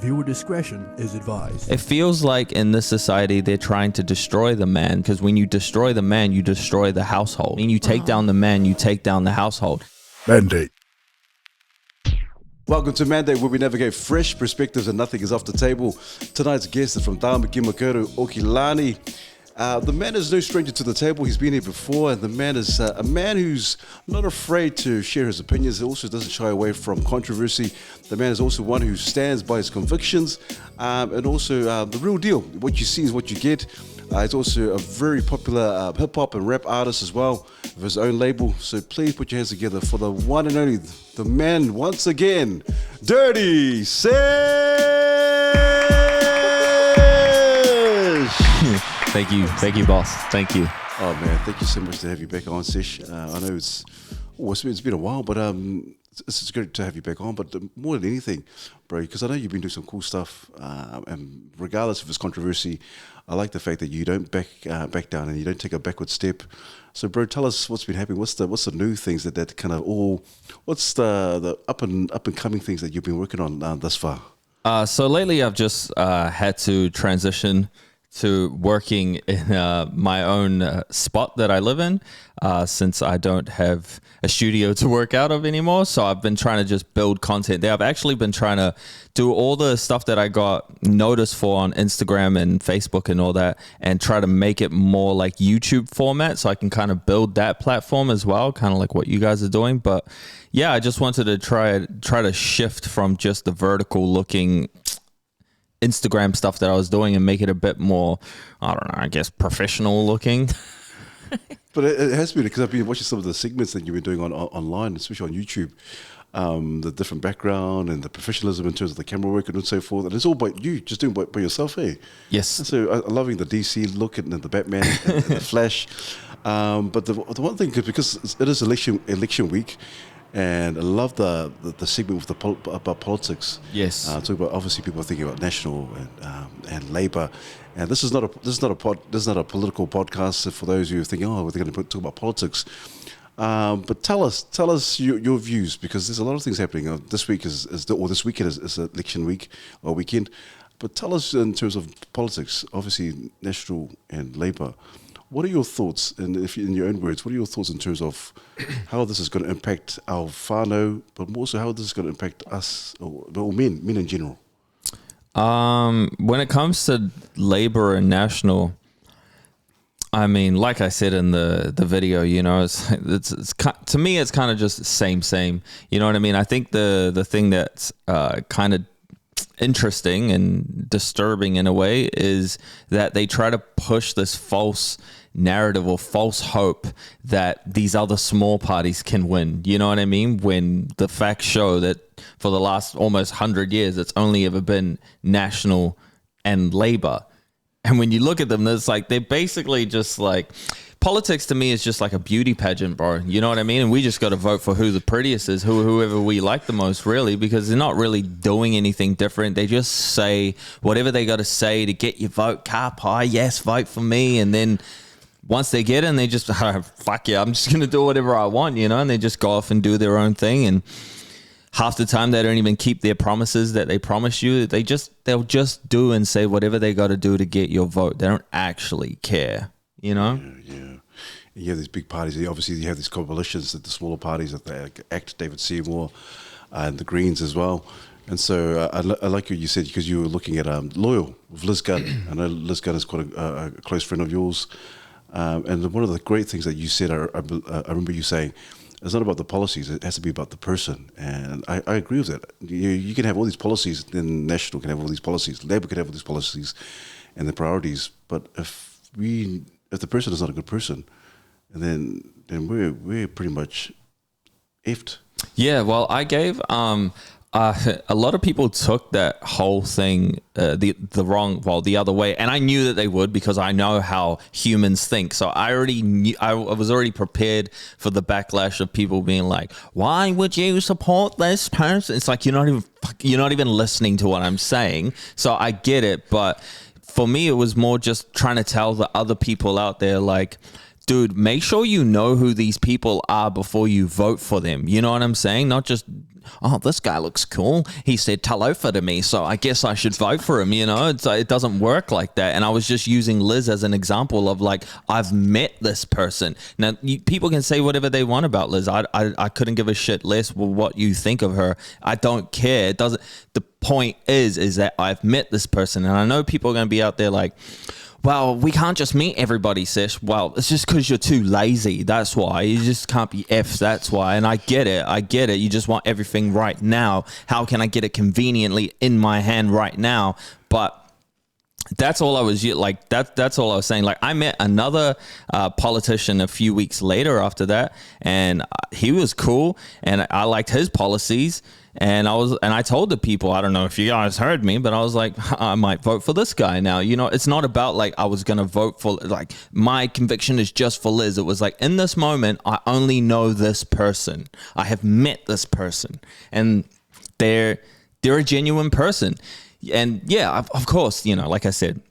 Viewer discretion is advised. It feels like in this society they're trying to destroy the man, because when you destroy the man, you destroy the household. When you take down the man, you take down the household. Mandate. Welcome to Mandate, where we navigate fresh perspectives and nothing is off the table. Tonight's guest is from Tāmaki Makaurau, Okilani. The man is no stranger to the table. He's been here before, and the man is a man who's not afraid to share his opinions. He also doesn't shy away from controversy. The man is also one who stands by his convictions, and also the real deal. What you see is what you get. He's also a very popular hip-hop and rap artist as well, of his own label. So please put your hands together for the one and only, the man once again, Dirty Sesh! Thank you, boss. Thank you. Oh man, thank you so much to have you back on, Sesh. I know it's been a while, but it's great to have you back on. But more than anything, bro, because I know you've been doing some cool stuff, and regardless of its controversy, I like the fact that you don't back down and you don't take a backward step. So, bro, tell us what's been happening. What's the new things that kind of what's the up and coming things that you've been working on thus far? So lately, I've just had to transition to working in my own spot that I live in, since I don't have a studio to work out of anymore. So I've been trying to just build content there. I've actually been trying to do all the stuff that I got noticed for on Instagram and Facebook and all that, and try to make it more like YouTube format, so I can kind of build that platform as well, kind of like what you guys are doing. But yeah, I just wanted to try to shift from just the vertical looking Instagram stuff that I was doing and make it a bit more, I don't know, I guess professional looking. But it has been, because I've been watching some of the segments that you've been doing online, especially on YouTube, the different background and the professionalism in terms of the camera work and so forth. And it's all by you, just doing by yourself, eh? Yes. And so I'm loving the DC look and the Batman and the Flash. But the one thing, because it is election week, and I love the segment with about politics. Yes. Talk about, obviously, people are thinking about national and Labour, and this is not a political podcast for those who are thinking, oh, we're going to talk about politics. But tell us your views, because there's a lot of things happening. This week this weekend is election week or weekend. But tell us in terms of politics, obviously national and Labour. What are your thoughts, and if in your own words, what are your thoughts in terms of how this is going to impact our whānau, but more so how this is going to impact us, or men in general? When it comes to Labour and National, I mean, like I said in the video, you know, it's to me, it's kind of just same. You know what I mean? I think the thing that's kind of interesting and disturbing in a way is that they try to push this false narrative or false hope that these other small parties can win. You know what I mean? When the facts show that for the last almost 100 years, it's only ever been National and Labour. And when you look at them, it's like they're basically just like, politics to me is just like a beauty pageant, bro. You know what I mean? And we just got to vote for who the prettiest is, whoever we like the most, really, because they're not really doing anything different. They just say whatever they got to say to get your vote. Car pie, yes, vote for me. And then once they get in, they just, oh, fuck yeah, I'm just going to do whatever I want, you know? And they just go off and do their own thing. And half the time they don't even keep their promises that they promise you. They'll just do and say whatever they got to do to get your vote. They don't actually care, you know? Yeah. You have these big parties. Obviously, you have these coalitions, the smaller parties, that they ACT, David Seymour, and the Greens as well. And so I like what you said, because you were looking at Loyal with Liz Gunn. I know Liz Gunn is quite a close friend of yours. And one of the great things that you said, I remember you saying, it's not about the policies, it has to be about the person. And I agree with that. You can have all these policies, then National can have all these policies, Labour can have all these policies and the priorities. But if the person is not a good person, then we're pretty much effed. Yeah, well, I gave a lot of people took that whole thing the other way, and I knew that they would, because I know how humans think. So I already knew, I was already prepared for the backlash of people being like, "Why would you support this person?" It's like you're not even listening to what I'm saying. So I get it, but for me, it was more just trying to tell the other people out there, like, dude, make sure you know who these people are before you vote for them. You know what I'm saying? Not just oh, this guy looks cool. He said talofa to me, so I guess I should vote for him. You know, it doesn't work like that. And I was just using Liz as an example of like, I've met this person. Now, people can say whatever they want about Liz. I couldn't give a shit less what you think of her. I don't care. It doesn't. The point is that I've met this person, and I know people are going to be out there like, well, we can't just meet everybody, Sesh. Well, it's just because you're too lazy. That's why. You just can't be Fs. That's why. And I get it. You just want everything right now. How can I get it conveniently in my hand right now? But that's all I was like. That's all I was saying. Like, I met another politician a few weeks later after that, and he was cool, and I liked his policies. And I told the people, I don't know if you guys heard me, but I was like, I might vote for this guy now. You know, it's not about like I was going to vote for, like, my conviction is just for Liz. It was like, in this moment, I only know this person. I have met this person, and they're a genuine person. And yeah, of course, you know, like I said,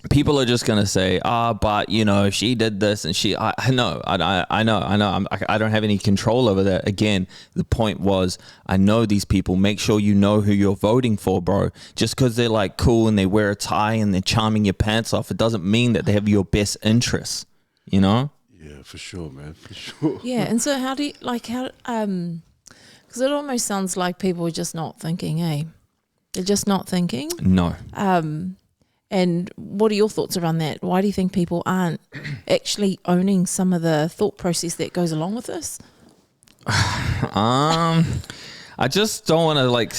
people are just going to say, but you know, she did this and I know. I don't have any control over that. Again, the point was, I know these people. Make sure you know who you're voting for, bro. Just because they're like cool and they wear a tie and they're charming your pants off, it doesn't mean that they have your best interests, you know? Yeah, for sure, man. For sure. Yeah. And so how do you, like, because it almost sounds like people are just not thinking, eh? They're just not thinking. No. And what are your thoughts around that? Why do you think people aren't actually owning some of the thought process that goes along with this? I just don't want to like.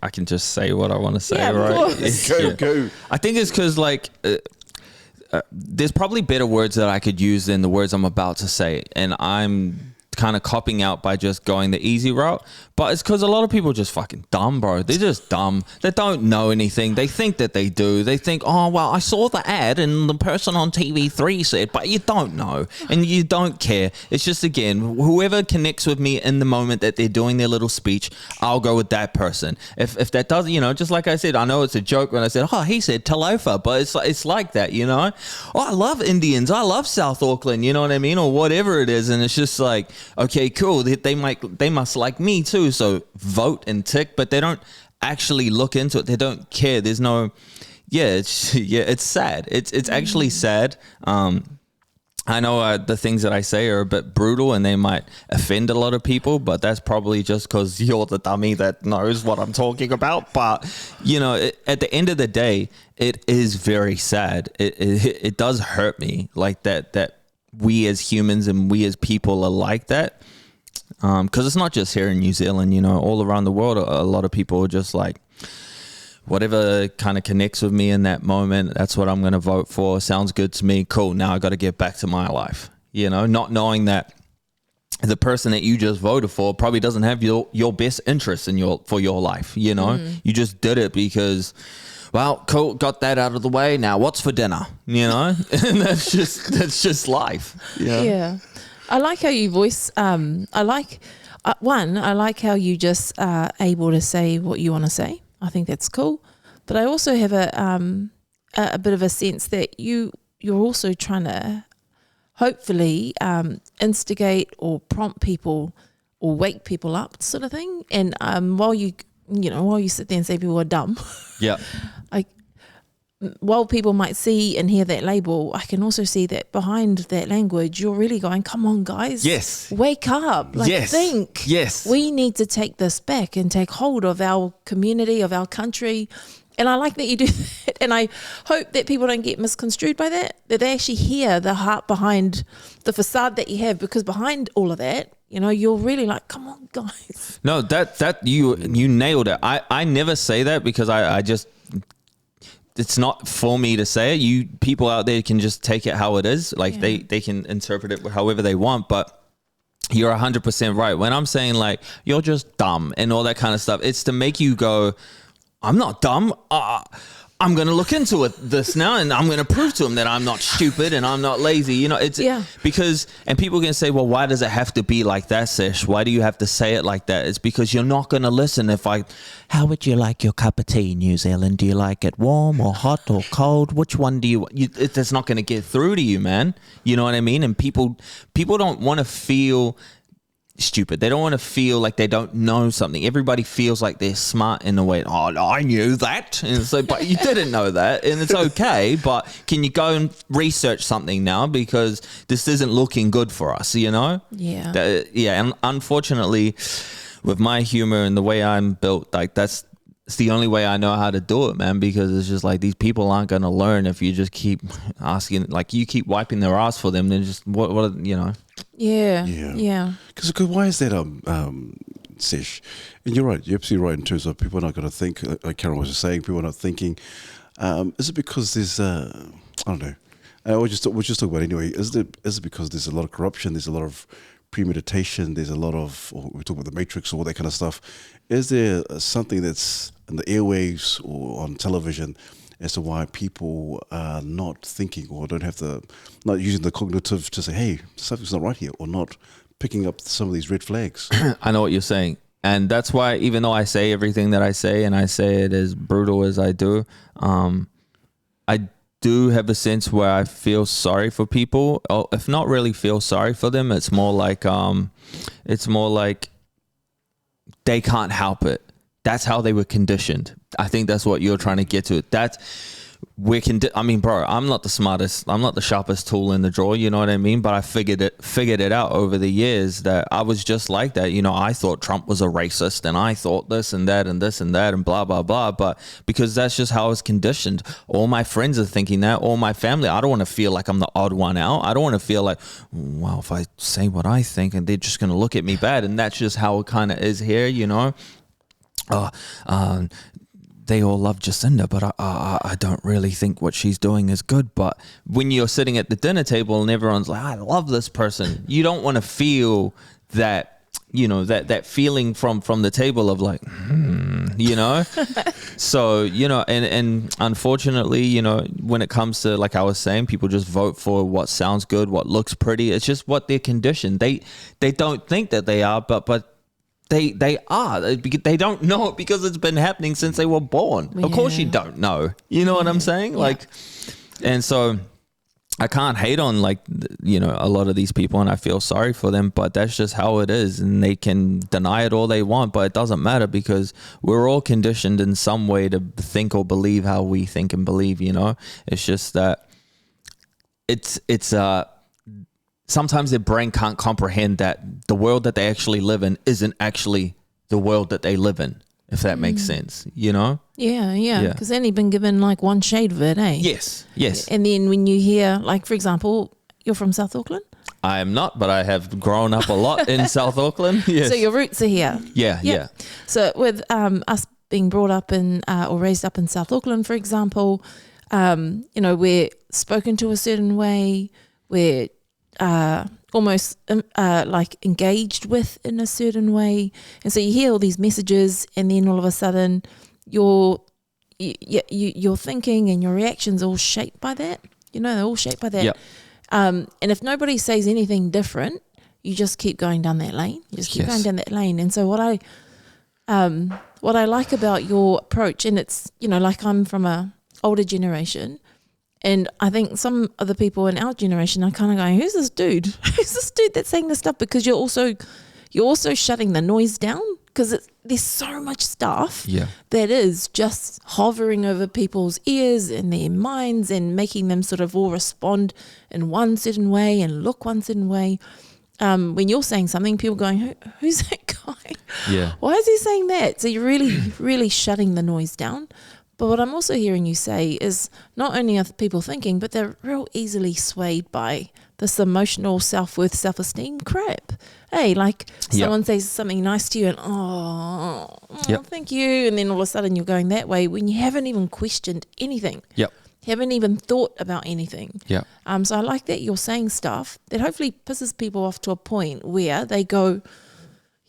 I can just say what I want to say, yeah, right? Go. I think it's because like there's probably better words that I could use than the words I'm about to say, and I'm kind of copping out by just going the easy route. But it's because a lot of people are just fucking dumb, bro. They're just dumb. They don't know anything. They think that they do. They think, oh, well, I saw the ad and the person on TV3 said, but you don't know and you don't care. It's just, again, whoever connects with me in the moment that they're doing their little speech, I'll go with that person. If that doesn't, you know, just like I said, I know it's a joke when I said, oh, he said talofa, but it's like that, you know? Oh, I love Indians. I love South Auckland, you know what I mean? Or whatever it is. And it's just like, okay, cool. They must like me too. So vote and tick, but they don't actually look into it. They don't care. There's no, it's sad. It's actually sad. I know the things that I say are a bit brutal and they might offend a lot of people, but that's probably just because you're the dummy that knows what I'm talking about. But, you know, at the end of the day, it is very sad. It does hurt me like that we as humans and we as people are like that. Because it's not just here in New Zealand, you know, all around the world, a lot of people are just like, whatever kind of connects with me in that moment, that's what I'm going to vote for. Sounds good to me. Cool. Now I got to get back to my life, you know, not knowing that the person that you just voted for probably doesn't have your best interests for your life. You know, you just did it because, well, cool, got that out of the way. Now what's for dinner, you know? And that's just life. Yeah. I like how you voice, I like how you just are able to say what you want to say. I think that's cool. But I also have a bit of a sense that you're also trying to hopefully instigate or prompt people or wake people up sort of thing. And while you sit there and say people are dumb. Yeah. While people might see and hear that label, I can also see that behind that language, you're really going, come on, guys. Yes. Wake up. Think. Yes. We need to take this back and take hold of our community, of our country. And I like that you do that. And I hope that people don't get misconstrued by that they actually hear the heart behind the facade that you have, because behind all of that, you know, you're really like, come on, guys. No, that you nailed it. I never say that because I just, it's not for me to say it. You people out there can just take it how it is. Like they can interpret it however they want, but you're 100% right. When I'm saying like, you're just dumb and all that kind of stuff, it's to make you go, I'm not dumb. I'm going to look into this now and I'm going to prove to him that I'm not stupid and I'm not lazy. You know, it's because, and people can say, well, why does it have to be like that, Sesh? Why do you have to say it like that? It's because you're not going to listen how would you like your cup of tea, New Zealand? Do you like it warm or hot or cold? Which one do you it's not going to get through to you, man. You know what I mean? And people don't want to feel stupid. They don't want to feel like they don't know something. Everybody feels like they're smart in a way. Oh, I knew that. And it's like, but you didn't know that, and it's okay. But can you go and research something now, because this isn't looking good for us, you know? Yeah. And unfortunately, with my humor and the way I'm built, like it's the only way I know how to do it, man, because it's just like these people aren't going to learn if you just keep asking, like you keep wiping their ass for them. Then just what you know? Yeah. Because why is that, Sesh? And you're right. You're absolutely right in terms of people are not going to think, like Karen was just saying, people are not thinking. Is it because there's, I don't know. We'll just talk about it anyway. Is it because there's a lot of corruption? There's a lot of premeditation. There's a lot of, or we talk about the Matrix or all that kind of stuff. Is there something that's in the airwaves or on television as to why people are not thinking or not using the cognitive to say, hey, something's not right here, or not picking up some of these red flags? I know what you're saying. And that's why, even though I say everything that I say, and I say it as brutal as I do, I do have a sense where I feel sorry for people. Or if not really feel sorry for them, it's more like they can't help it. That's how they were conditioned. I think that's what you're trying to get to. I mean, bro, I'm not the smartest, I'm not the sharpest tool in the drawer, you know what I mean? But I figured it out over the years that I was just like that. You know, I thought Trump was a racist, and I thought this and that and this and that and blah, blah, blah. But because that's just how I was conditioned. All my friends are thinking that, all my family. I don't want to feel like I'm the odd one out. I don't want to feel like, well, if I say what I think and they're just going to look at me bad. And that's just how it kind of is here, you know? They all love Jacinda, but I don't really think what she's doing is good. But when you're sitting at the dinner table and everyone's like, I love this person, you don't want to feel that, you know, that feeling from the table of like, you know? So, you know, and unfortunately, you know, when it comes to, like I was saying, people just vote for what sounds good, what looks pretty. It's just what they're conditioned. They don't think that they are, but they are. They don't know it because it's been happening since they were born. Yeah. Of course you don't know. You know what I'm saying? Yeah. Like, and so I can't hate on, like, you know, a lot of these people, and I feel sorry for them, but that's just how it is. And they can deny it all they want, but it doesn't matter, because we're all conditioned in some way to think or believe how we think and believe, you know? It's just that sometimes their brain can't comprehend that the world that they actually live in isn't actually the world that they live in, if that makes sense, you know? Yeah. Because they've only been given like one shade of it, eh? Yes. And then when you hear, like, for example, you're from South Auckland? I am not, but I have grown up a lot in South Auckland. Yes. So your roots are here? Yeah. So with us being brought up in or raised up in South Auckland, for example, you know, we're spoken to a certain way, we're almost like engaged with in a certain way, and so you hear all these messages, and then all of a sudden your thinking and your reactions all shaped by that. You know, they're all shaped by that. Yep. And if nobody says anything different, you just keep going down that lane. You just keep going down that lane. And so what I like about your approach, and it's, you know, like, I'm from a older generation. And I think some of the people in our generation are kind of going, who's this dude? Who's this dude that's saying this stuff? Because you're also shutting the noise down, because there's so much stuff that is just hovering over people's ears and their minds and making them sort of all respond in one certain way and look one certain way. When you're saying something, people going, who's that guy? Yeah. Why is he saying that? So you're really, really shutting the noise down. But what I'm also hearing you say is not only are people thinking, but they're real easily swayed by this emotional self-worth, self-esteem crap. Hey, like someone says something nice to you and, thank you. And then all of a sudden you're going that way when you haven't even questioned anything. Yep. Haven't even thought about anything. Yeah. So I like that you're saying stuff that hopefully pisses people off to a point where they go,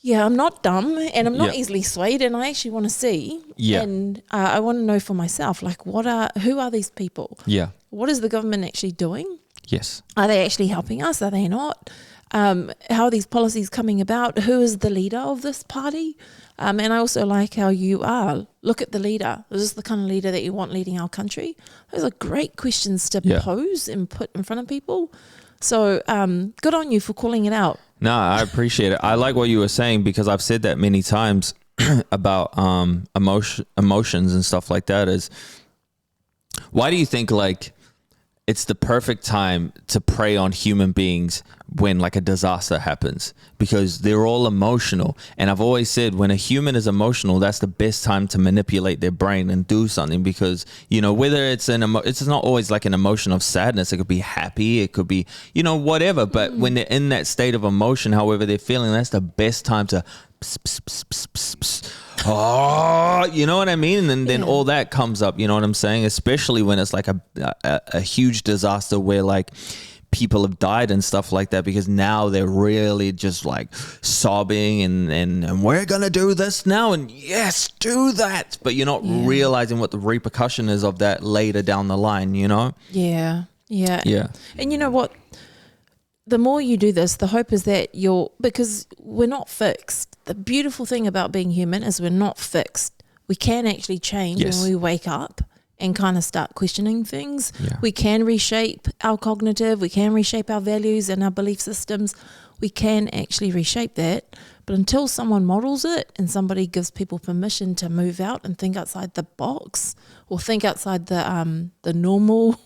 yeah, I'm not dumb and I'm not easily swayed, and I actually want to see. Yeah. And I want to know for myself, like, who are these people? Yeah. What is the government actually doing? Yes. Are they actually helping us? Are they not? How are these policies coming about? Who is the leader of this party? And I also like how you are. Look at the leader. Is this the kind of leader that you want leading our country? Those are great questions to pose and put in front of people. So good on you for calling it out. No, I appreciate it. I like what you were saying because I've said that many times about emotions and stuff like that. Is why do you think like it's the perfect time to prey on human beings when like a disaster happens? Because they're all emotional. And I've always said when a human is emotional, that's the best time to manipulate their brain and do something, because, you know, whether it's it's not always like an emotion of sadness. It could be happy. It could be, you know, whatever. But when they're in that state of emotion, however they're feeling, that's the best time to oh, you know what I mean? And then all that comes up, you know what I'm saying? Especially when it's like a huge disaster where like people have died and stuff like that, because now they're really just like sobbing and we're going to do this now. And yes, do that. But you're not realizing what the repercussion is of that later down the line, you know? Yeah. Yeah. And you know what? The more you do this, the hope is that because we're not fixed. The beautiful thing about being human is we're not fixed. We can actually change when we wake up and kind of start questioning things. Yeah. We can reshape our cognitive, we can reshape our values and our belief systems. We can actually reshape that. But until someone models it and somebody gives people permission to move out and think outside the box, or think outside the normal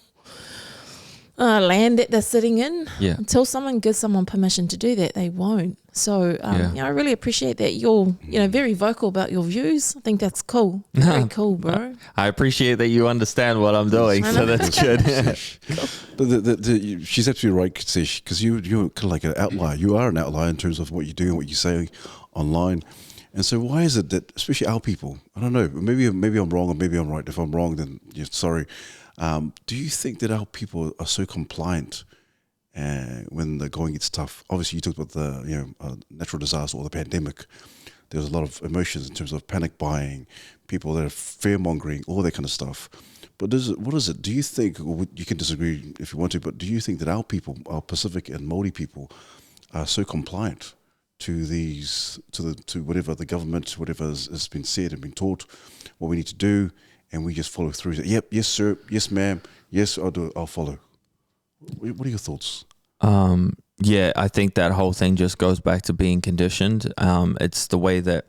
land that they're sitting in, until someone gives someone permission to do that, they won't. So you know, I really appreciate that you're, you know, very vocal about your views. I think that's cool. Very cool, bro. I appreciate that you understand what I'm doing, so that's good. But she's absolutely right, Sesh, because you're kind of like an outlier. You are an outlier in terms of what you do and what you say online. And so why is it that, especially our people, I don't know, maybe I'm wrong or maybe I'm right. If I'm wrong, then sorry. Do you think that our people are so compliant when the going gets tough? Obviously, you talked about the natural disaster or the pandemic. There's a lot of emotions in terms of panic buying, people that are fear mongering, all that kind of stuff. But what is it? Do you think, or you can disagree if you want to, but do you think that our people, our Pacific and Māori people, are so compliant to to whatever the government, whatever has been said and been taught, what we need to do? And we just follow through. Yep, yes, sir. Yes, ma'am. Yes, I'll do it. I'll follow. What are your thoughts? Yeah, I think that whole thing just goes back to being conditioned. It's the way that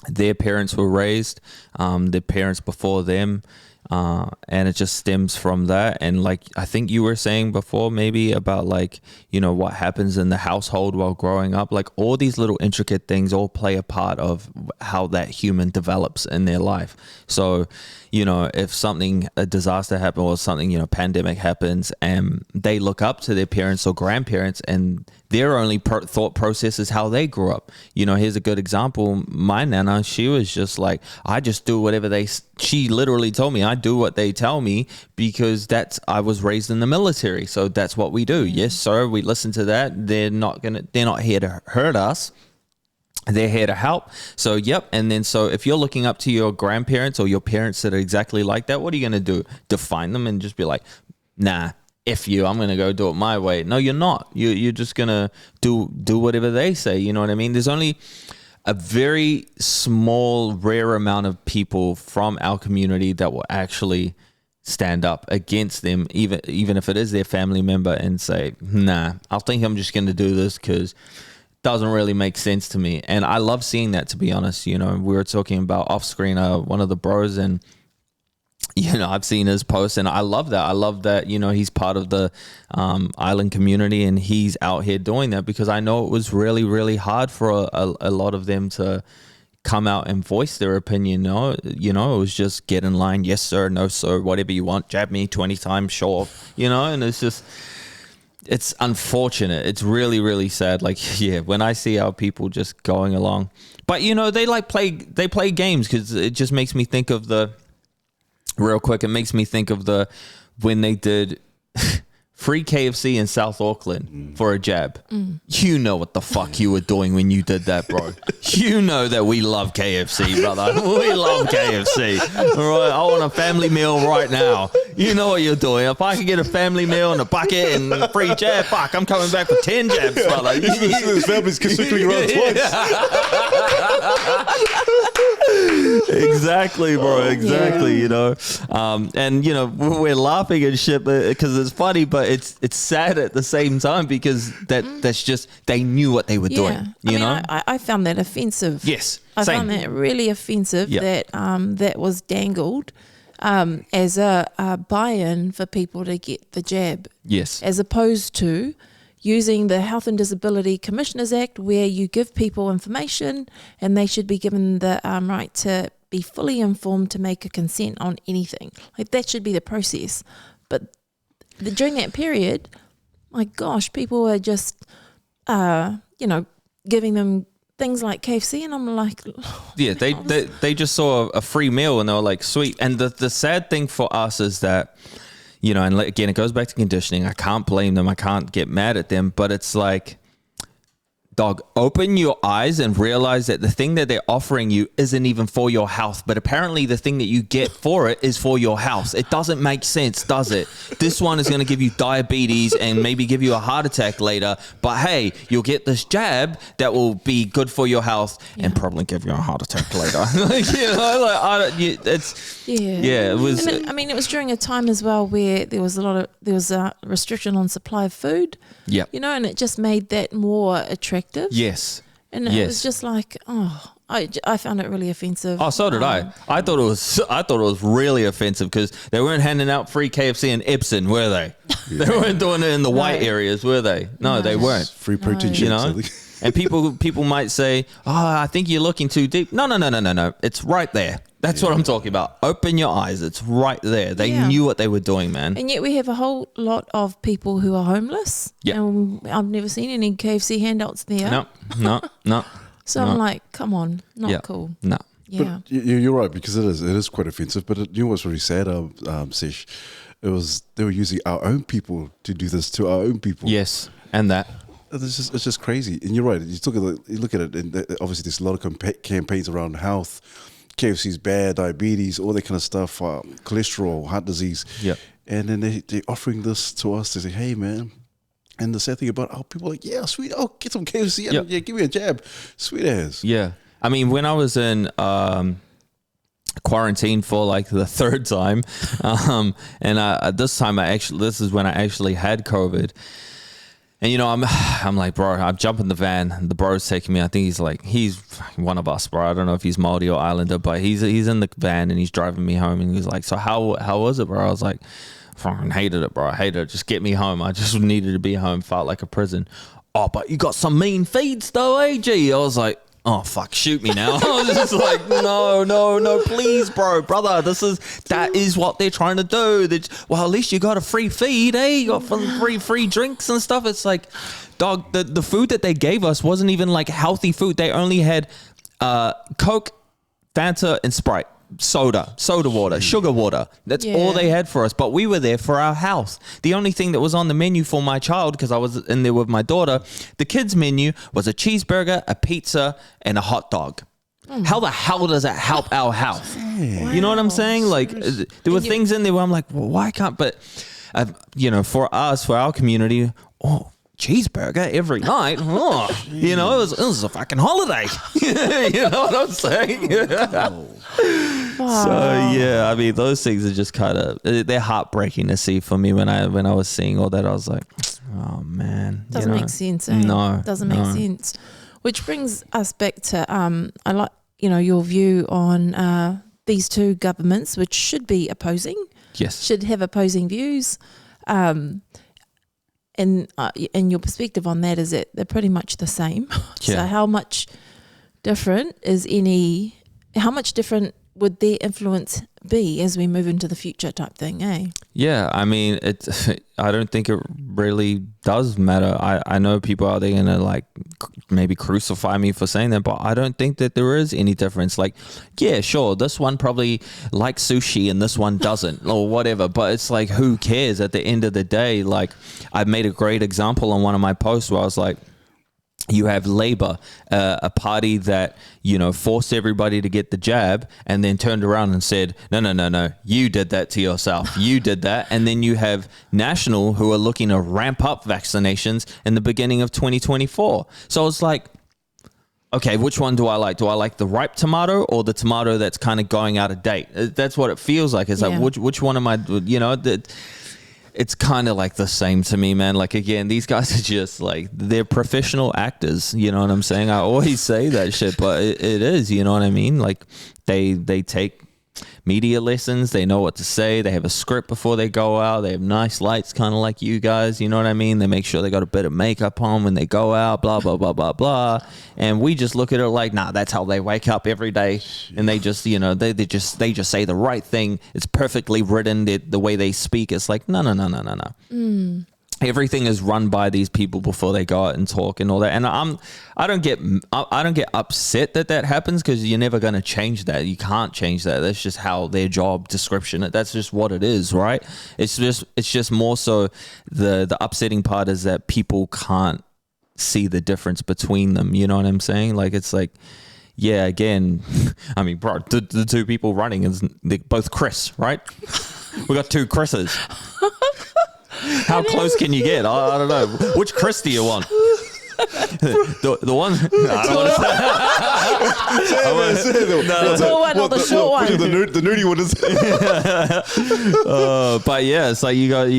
their parents were raised, their parents before them, and it just stems from that. And like I think you were saying before, maybe about like, you know, what happens in the household while growing up, like all these little intricate things all play a part of how that human develops in their life. So, you know, if a disaster happens or something, you know, pandemic happens, and they look up to their parents or grandparents, and their only thought process is how they grew up. You know, here's a good example. My nana, she was just like, I just do whatever she literally told me, I do what they tell me, because I was raised in the military. So that's what we do. Yes, sir. We listen to that. They're not here to hurt us. They're here to help. So, yep. And then, so if you're looking up to your grandparents or your parents that are exactly like that, what are you going to do? Define them and just be like, nah, F you, I'm going to go do it my way. No, you're not. You're just going to do whatever they say. You know what I mean? There's only a very small, rare amount of people from our community that will actually stand up against them, even if it is their family member, and say, nah, I think I'm just going to do this because doesn't really make sense to me. And I love seeing that, to be honest. You know, we were talking about off screen, one of the bros, and you know, I've seen his posts, and I love that, you know, he's part of the island community, and he's out here doing that, because I know it was really, really hard for a lot of them to come out and voice their opinion. You know, it was just get in line, yes sir, no sir, whatever you want, jab me 20 times, sure, you know. And it's unfortunate. It's really, really sad. Like, yeah, when I see our people just going along, but you know, they play games, because it just makes me think of when they did free KFC in South Auckland for a jab. You know what the fuck you were doing when you did that, bro. You know that we love KFC, brother. We love KFC. All right, I want a family meal right now. You know what you're doing. If I could get a family meal and a bucket and a free jab, fuck, I'm coming back for 10 jabs, brother. This family's consistently around twice. Exactly, bro. Exactly. Yeah. You know, and you know we're laughing and shit because it's funny, but it's sad at the same time because that's just they knew what they were doing. You know, I found that offensive. yes, I same. found that really offensive Yeah. that was dangled as a buy-in for people to get the jab, Yes, as opposed to using the Health and Disability Commissioners Act, where you give people information and they should be given the right to be fully informed to make a consent on anything. Like that should be the process. But during that period, my gosh, people were just, giving them things like KFC, and I'm like, yeah. They just saw a free meal and they were like, sweet. And the sad thing for us is that, you know, and again, it goes back to conditioning. I can't blame them. I can't get mad at them, but it's like, dog, open your eyes and realize that the thing that they're offering you isn't even for your health, but apparently the thing that you get for it is for your health. It doesn't make sense, does it? This one is going to give you diabetes and maybe give you a heart attack later, but hey, you'll get this jab that will be good for your health and probably give you a heart attack later. It was. And it was during a time as well where there was a restriction on supply of food. Yeah. You know, and it just made that more attractive. Yes. And it was just like, I found it really offensive. Oh, so did I. I thought it was really offensive because they weren't handing out free KFC in Epsom, were they? They weren't doing it in the white areas, were they? No, they weren't. Free protein You shakes. know? I think. And people might say, "Oh, I think you're looking too deep." No. It's right there. That's what I'm talking about. Open your eyes. It's right there. They knew what they were doing, man. And yet we have a whole lot of people who are homeless. Yeah. And I've never seen any KFC handouts there. No. So I'm like, come on, not cool. No. Yeah. But you're right, because it is quite offensive. But you know what's really sad, Sesh? They were using our own people to do this to our own people. Yes, and that. It's just crazy. And you're right. You look at it, and obviously there's a lot of campaigns around health. KFC's bad, diabetes, all that kind of stuff, cholesterol, heart disease. Yeah. And then they're offering this to us to say, hey, man. And the sad thing about people are like, yeah, sweet. Oh, get some KFC. And yeah, give me a jab. Sweet as. Yeah. I mean, when I was in quarantine for like the third time, and this time this is when I actually had COVID. And, you know, I'm like, bro, I'm jumping the van. The bro's taking me. I think he's one of us, bro. I don't know if he's Māori or Islander, but he's in the van and he's driving me home. And he's like, so how was it, bro? I was like, fucking hated it, bro. I hated it. Just get me home. I just needed to be home. Felt like a prison. Oh, but you got some mean feeds though, AG. I was like, oh, fuck, shoot me now. I was just like, no, please, brother. That is what they're trying to do. Well, at least you got a free feed, eh? You got free drinks and stuff. It's like, dog, the food that they gave us wasn't even like healthy food. They only had Coke, Fanta, and Sprite. Soda water, sugar water. That's all they had for us. But we were there for our health. The only thing that was on the menu for my child, because I was in there with my daughter, the kids' menu was a cheeseburger, a pizza, and a hot dog. How the hell does that help our health? Yeah. You know what I'm saying? Like, there were things in there where I'm like, well, why can't? But for us, for our community, cheeseburger every night. You know, it was a fucking holiday. You know what I'm saying? So yeah, I mean, those things are just kind of, they're heartbreaking to see for me when I was seeing all that. I was like, oh man, Doesn't make sense. No, doesn't make sense. Which brings us back to I like your view on these two governments, which should be opposing. Yes, should have opposing views. And your perspective on that is that they're pretty much the same. Yeah. So how much different would their influence be as we move into the future type thing, eh? Yeah, I mean, I don't think it really does matter. I know people out there gonna like maybe crucify me for saying that, but I don't think that there is any difference. Like, yeah, sure, this one probably likes sushi and this one doesn't, or whatever. But it's like, who cares? At the end of the day, like, I made a great example on one of my posts where I was like, you have Labour, a party that, forced everybody to get the jab and then turned around and said, no, you did that to yourself. You did that. And then you have National, who are looking to ramp up vaccinations in the beginning of 2024. So it's like, okay, which one do I like? Do I like the ripe tomato or the tomato that's kind of going out of date? That's what it feels like. It's like, which one am I, it's kind of like the same to me, man. Like, again, these guys are just like, they're professional actors. You know what I'm saying? I always say that shit, but it is, you know what I mean? Like, they take media lessons. They know what to say. They have a script before they go out. They have nice lights, kind of like you guys. You know what I mean? They make sure they got a bit of makeup on when they go out, blah, blah, blah, blah, blah. And we just look at it like, nah, that's how they wake up every day. And they just, they just say the right thing. It's perfectly written. The way they speak, it's like, no. Everything is run by these people before they go out and talk and all that. And I don't get upset that happens, because you're never going to change that. You can't change that. That's just how their job description. That's just what it is, right? It's just more so the upsetting part is that people can't see the difference between them. You know what I'm saying? Like, it's like, yeah, again, I mean, bro, the two people running they're both Chris, right? We got two Chris's. How close can you get? I don't know. Which Chris do you want? The one. I don't want to say. The tall one or the short one? The nerdy one is. But yeah, it's like you got.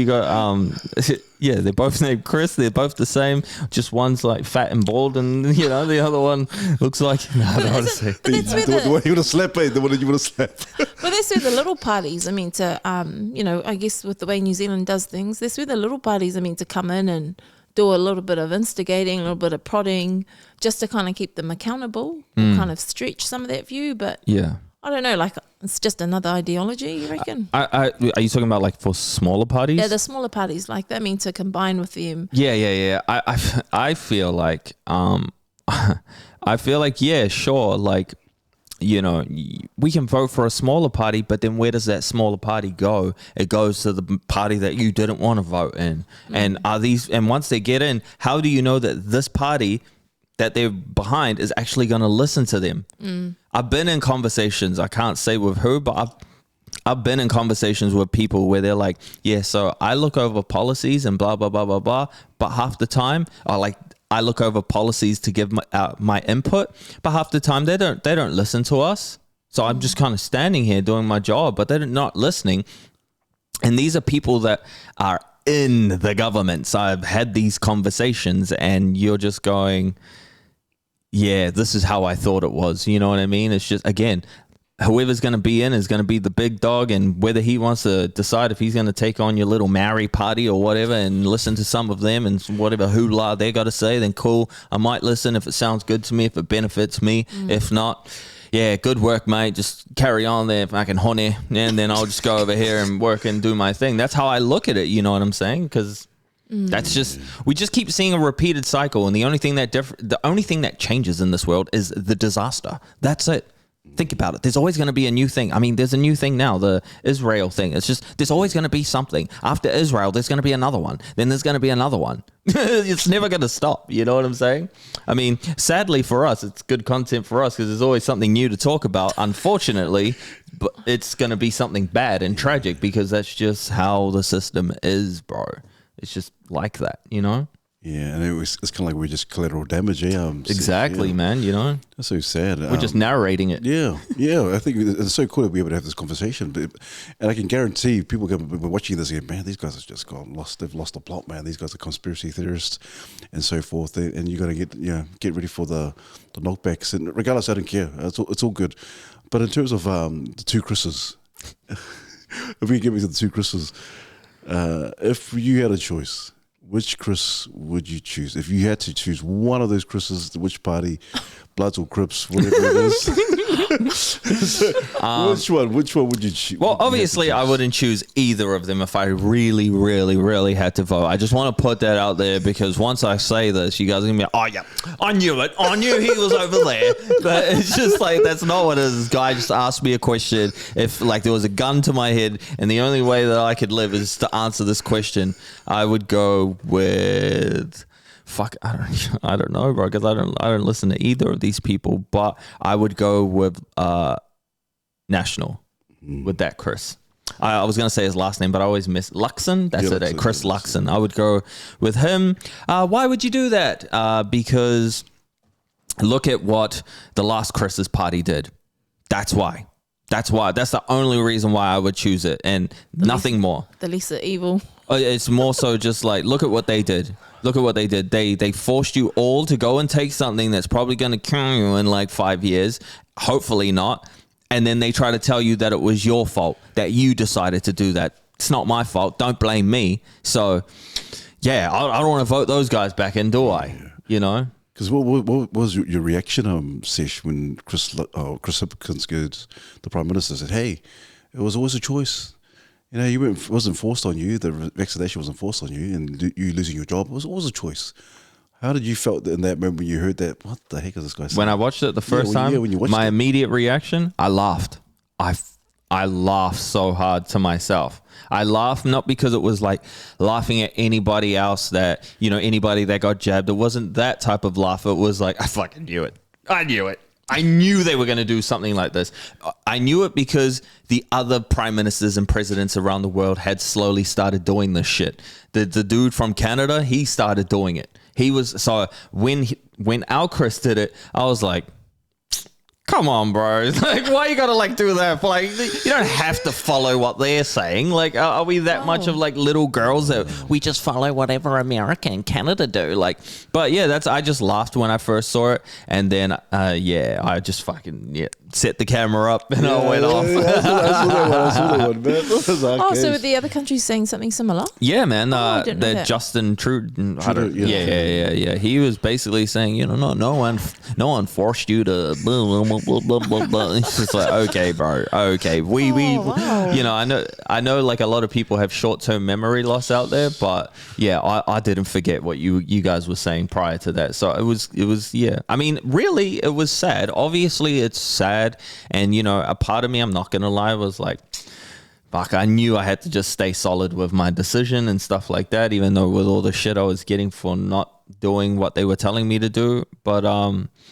Yeah, they're both named Chris. They're both the same. Just one's like fat and bald, and the other one looks like. No, I don't want to say. The one you want to slap, the one you want to slap. But that's where the little parties are meant to, I guess with the way New Zealand does things, that's where the little parties are meant to come in and do a little bit of instigating, a little bit of prodding, just to kind of keep them accountable, kind of stretch some of that view. But yeah, I don't know, like it's just another ideology, you reckon? Are you talking about like for smaller parties? Yeah, the smaller parties, like that mean to combine with them. Yeah. I feel like, yeah, sure, like, we can vote for a smaller party, but then where does that smaller party go? It goes to the party that you didn't want to vote in. And once they get in, how do you know that this party that they're behind is actually going to listen to them? I've been in conversations, I can't say with who, but I've been in conversations with people where they're like, yeah, so I look over policies and blah, blah, blah, blah, blah. But half the time, I look over policies to give my input, but half the time they don't listen to us. So I'm just kind of standing here doing my job, but they're not listening. And these are people that are in the government. So I've had these conversations, and you're just going, yeah, this is how I thought it was. You know what I mean? It's just, again, whoever's going to be in is going to be the big dog, and whether he wants to decide if he's going to take on your little Maori party or whatever and listen to some of them and whatever hoopla they got to say, then cool. I might listen if it sounds good to me, if it benefits me. If not, yeah, good work, mate. Just carry on there if I can honey, and then I'll just go over here and work and do my thing. That's how I look at it. You know what I'm saying? Because that's just, we just keep seeing a repeated cycle, and the only thing that changes in this world is the disaster. That's it. Think about it. There's always going to be a new thing. I mean, there's a new thing now, the Israel thing. It's just, there's always going to be something. After Israel, there's going to be another one. Then there's going to be another one. It's never going to stop. You know what I'm saying? I mean, sadly for us, it's good content for us because there's always something new to talk about. Unfortunately, but it's going to be something bad and tragic because that's just how the system is, bro. It's just like that, Yeah, and it's kind of like we're just collateral damage. Exactly, man. That's so sad. We're just narrating it. Yeah. I think it's so cool to be able to have this conversation. And I can guarantee people going to be watching this and man, these guys have just lost. They've lost the plot, man. These guys are conspiracy theorists and so forth. And you're going to get ready for the knockbacks. And regardless, I don't care. It's all good. But in terms of the two Chris's, if we get into the two Chris's, if you had a choice, which Chris would you choose? If you had to choose one of those Chris's, which party, Bloods or Crips, whatever it is, which one would you choose? Well, obviously, I wouldn't choose either of them if I really, really, really had to vote. I just want to put that out there because once I say this, you guys are going to be like, oh, yeah, I knew it. I knew he was over there. But it's just like, that's not what it is. This guy just asked me a question. If there was a gun to my head and the only way that I could live is to answer this question, I would go with... I don't know, bro, because I don't listen to either of these people, but I would go with National with that Chris. I was going to say his last name, but I always miss Luxon. That's it, Chris Luxon. I would go with him. Why would you do that? Because look at what the last Chris's party did. That's why. That's the only reason why I would choose it, and nothing more. The lesser evil. It's more so just like, look at what they did. Look at what they did. They forced you all to go and take something that's probably going to kill you in like 5 years. Hopefully not. And then they try to tell you that it was your fault, that you decided to do that. It's not my fault. Don't blame me. So, yeah, I don't want to vote those guys back in, do I? You know? Because what was your reaction, Sesh, when Chris Hipkins, the Prime Minister, said, hey, it was always a choice. You know, it wasn't forced on you. The vaccination wasn't forced on you, and you losing your job was always a choice. How did you felt in that moment when you heard that? What the heck is this guy saying? When I watched it the first time, my immediate reaction, I laughed. I laughed so hard to myself. I laughed not because it was like laughing at anybody else that, you know, anybody that got jabbed. It wasn't that type of laugh. It was like, I fucking knew it. I knew it. I knew they were going to do something like this. I knew it because the other prime ministers and presidents around the world had slowly started doing this shit. The dude from Canada, he started doing it. So when our Chris did it, I was like, come on, bro. Like, why you gotta like do that? Like, you don't have to follow what they're saying. Like, are we that much of like little girls that we just follow whatever America and Canada do? Like, but yeah, I just laughed when I first saw it, and then I just fucking set the camera up and I went off. I saw that one, man. So the other countries saying something similar? Yeah, man. I didn't know that. Justin Trudeau. Yeah. He was basically saying, you know, no one forced you to blah, blah, blah, blah, blah, blah. It's just like, okay, bro. Okay. Wow. You know, I know like a lot of people have short-term memory loss out there, but yeah, I didn't forget what you guys were saying prior to that. So it was, yeah. I mean, really, it was sad. Obviously, it's sad. And, you know, a part of me, I'm not going to lie, was like, fuck, I knew I had to just stay solid with my decision and stuff like that, even though with all the shit I was getting for not doing what they were telling me to do. But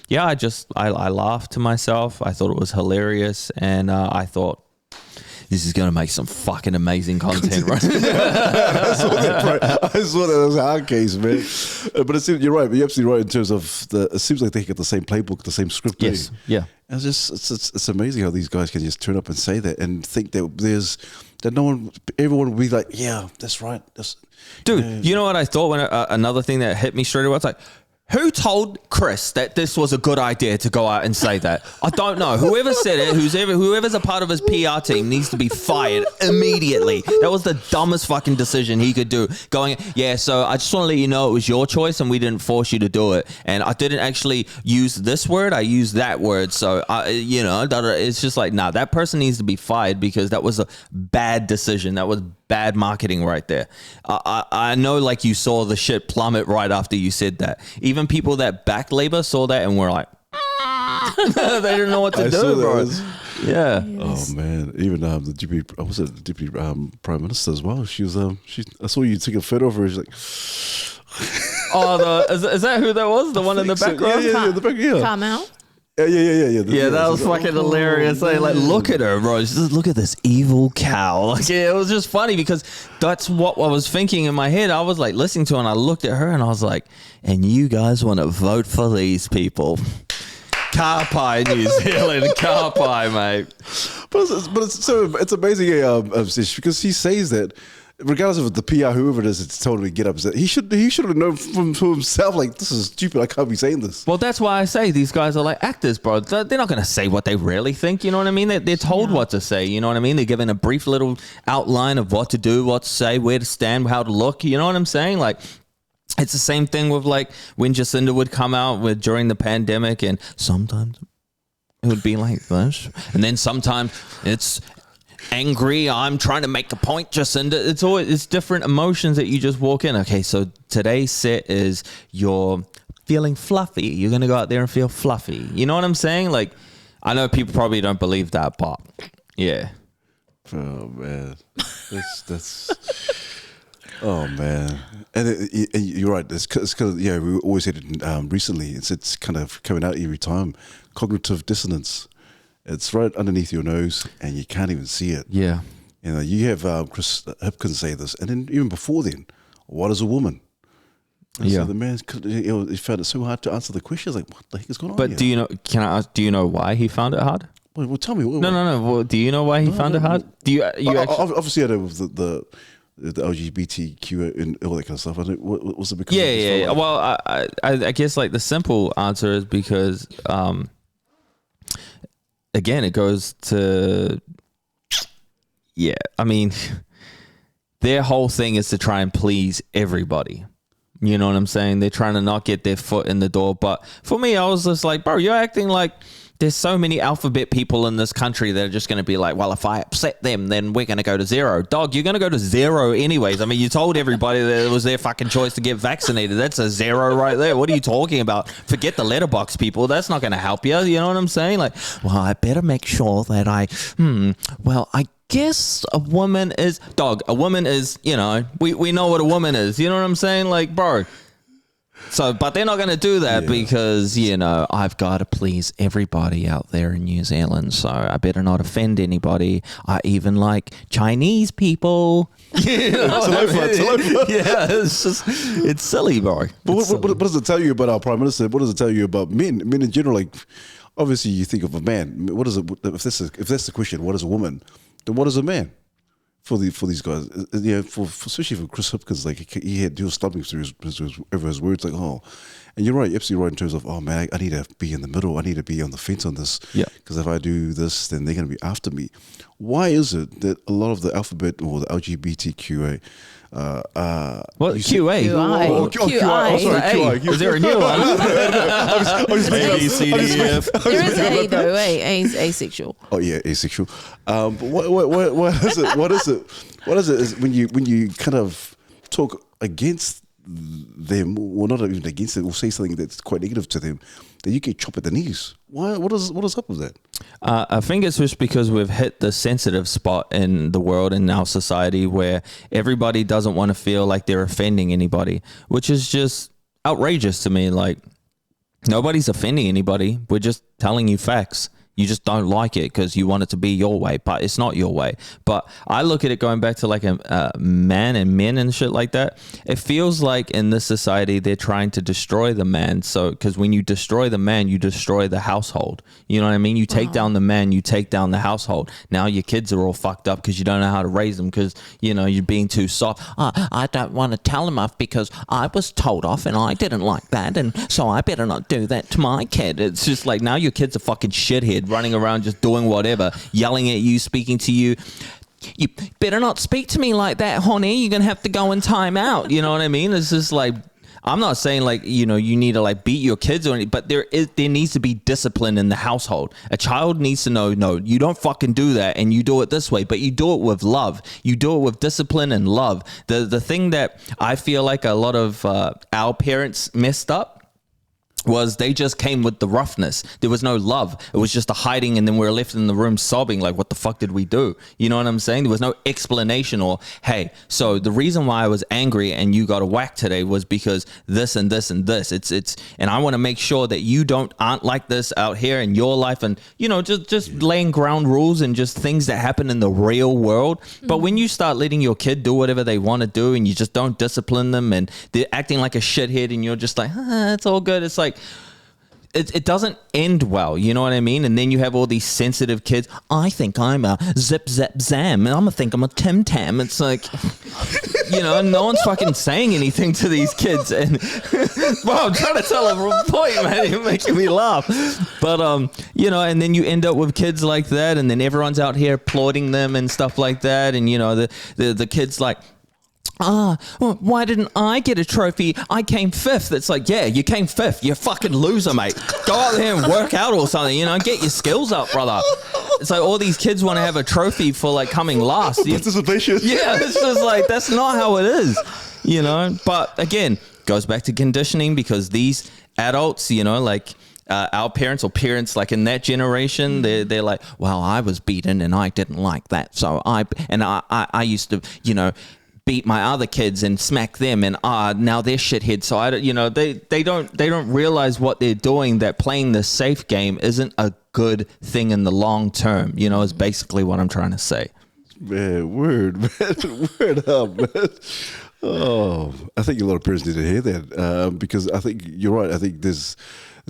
yeah, I laughed to myself. I thought it was hilarious, and I thought, this is going to make some fucking amazing content, right? I saw that as a hard case, man. But you're right. You're absolutely right in terms of it seems like they get the same playbook, the same script. Yes. Yeah. And it's amazing how these guys can just turn up and say that and think that everyone will be like, yeah, that's right. Dude, you know what I thought when another thing that hit me straight away? It's like, who told Chris that this was a good idea to go out and say that? I don't know. Whoever said it, whoever's a part of his PR team needs to be fired immediately. That was the dumbest fucking decision he could do. Going, yeah, so I just want to let you know it was your choice and we didn't force you to do it. And I didn't actually use this word. I used that word. So, you know, it's just like, nah, that person needs to be fired because that was a bad decision. That was bad marketing right there. I know, like, you saw the shit plummet right after you said that. Even people that back Labour saw that and were like, they didn't know what to do, bro. Yeah. Yes. Oh man, even the deputy prime minister as well. She was I saw you take a photo of her. She's like, oh, is that who that was? The one in the background? Yeah, the back. Yeah. Carmel. Yeah, that was fucking hilarious. Like, look at her, bro. Just look at this evil cow. Like, yeah, it was just funny because that's what I was thinking in my head. I was like listening to her and I looked at her and I was like, and you guys want to vote for these people? Car pie, New Zealand. Car pie, mate. But it's amazing because he says that regardless of the PR, whoever it is, it's told him to get up. He should have known from himself, like, this is stupid. I can't be saying this. Well, that's why I say these guys are like actors, bro. They're not going to say what they really think. You know what I mean? They're told what to say. You know what I mean? They're given a brief little outline of what to do, what to say, where to stand, how to look. You know what I'm saying? Like, it's the same thing with like when Jacinda would come out during the pandemic, and sometimes it would be like this, and then sometimes it's angry, I'm trying to make a point, Jacinda. It's different emotions that you just walk in. Okay, so today's set is you're feeling fluffy. You're going to go out there and feel fluffy. You know what I'm saying? Like, I know people probably don't believe that, but yeah. Oh, man. That's oh, man. And you're right. It's because, yeah, we always said it recently. It's kind of coming out every time. Cognitive dissonance. It's right underneath your nose, and you can't even see it. Yeah. You know, you have Chris Hipkins say this, and then even before then, what is a woman? And Yeah. So the man he found it so hard to answer the questions. Like, what the heck is going on? But here? do you know? Can I ask? Do you know why he found it hard? Well, tell me. No. Well, do you know why he found it hard? Do you? You actually, Obviously, I know with the LGBTQ and all that kind of stuff. I know what was the big. yeah. Well, I guess like the simple answer is because, again, it goes to, yeah. I mean, their whole thing is to try and please everybody. You know what I'm saying? They're trying to not get their foot in the door. But for me, I was just like, bro, you're acting like there's so many alphabet people in this country that are just going to be like, well, if I upset them, then we're going to go to zero. Dog, you're going to go to zero anyways. I mean, you told everybody that it was their fucking choice to get vaccinated. That's a zero right there. What are you talking about? Forget the letterbox people. That's not going to help you. You know what I'm saying? Like, well, I better make sure that I guess a woman is, a woman is, you know, we know what a woman is. You know what I'm saying? Like, bro. So, but they're not going to do that because, you know, I've got to please everybody out there in New Zealand. So I better not offend anybody. I even like Chinese people. You know yeah, it's just, it's silly, bro. But what does it tell you about our Prime Minister? What does it tell you about men in general? Like, obviously, you think of a man. What is it? If that's the question, what is a woman? Then what is a man? For these guys, yeah, for especially for Chris Hipkins, like he was stumbling through his words, like, oh, and you're right, absolutely right in terms of, oh man, I need to be in the middle, I need to be on the fence on this, because if I do this, then they're going to be after me. Why is it that a lot of the alphabet or the LGBTQA, what QA? QI. Sorry, QI. Is there a new one? There is A though. A is asexual. Oh yeah, asexual. But what is it? What is it? Is when you kind of talk against them, or not even against them, or say something that's quite negative to them, that you get chopped at the knees. Why? What is up with that? I think it's just because we've hit the sensitive spot in the world, in our society, where everybody doesn't want to feel like they're offending anybody, which is just outrageous to me. Like, nobody's offending anybody. We're just telling you facts. You just don't like it because you want it to be your way, but it's not your way. But I look at it going back to like a man and men and shit like that. It feels like in this society, they're trying to destroy the man. So, because when you destroy the man, you destroy the household. You know what I mean? You take down the man, you take down the household. Now your kids are all fucked up because you don't know how to raise them because, you know, you're being too soft. I don't want to tell them off because I was told off and I didn't like that. And so I better not do that to my kid. It's just like now your kid's a fucking shithead running around just doing whatever, yelling at you, speaking to you. You better not speak to me like that, honey. You're gonna have to go in time out. You know what I mean? It's just like, I'm not saying like, you know, you need to like beat your kids or anything, but there needs to be discipline in the household. A child needs to know, no, you don't fucking do that and you do it this way, but you do it with love. You do it with discipline and love. The thing that I feel like a lot of our parents messed up was they just came with the roughness. There was no love. It was just a hiding, and then we were left in the room sobbing like, what the fuck did we do? You know what I'm saying? There was no explanation or, hey, so the reason why I was angry and you got a whack today was because this and this and this. It's and I want to make sure that you aren't like this out here in your life, and, you know, just laying ground rules and just things that happen in the real world. But when you start letting your kid do whatever they want to do and you just don't discipline them and they're acting like a shithead and you're just like, it's all good. It's like, it doesn't end well, you know what I mean? And then you have all these sensitive kids. I think I'm a zip zap zam, and I'm gonna think I'm a Tim Tam. It's like, you know, no one's fucking saying anything to these kids. And well, I'm trying to tell a point, man. You're making me laugh. But you know, and then you end up with kids like that, and then everyone's out here applauding them and stuff like that. And you know, the kids like, well, why didn't I get a trophy? I came fifth. It's like, yeah, you came fifth. You're a fucking loser, mate. Go out there and work out or something, you know, get your skills up, brother. It's like all these kids want to have a trophy for like coming last. Participation. Yeah, it's just like, that's not how it is, you know. But again, goes back to conditioning, because these adults, you know, like our parents or parents like in that generation, they're like, well, I was beaten and I didn't like that. So I used to, you know, beat my other kids and smack them, and now they're shitheads. So I don't, you know, they don't realize what they're doing, that playing the safe game isn't a good thing in the long term, you know, is basically what I'm trying to say. Man, word up, man. Oh, I think a lot of parents need to hear that because I think you're right. I think there's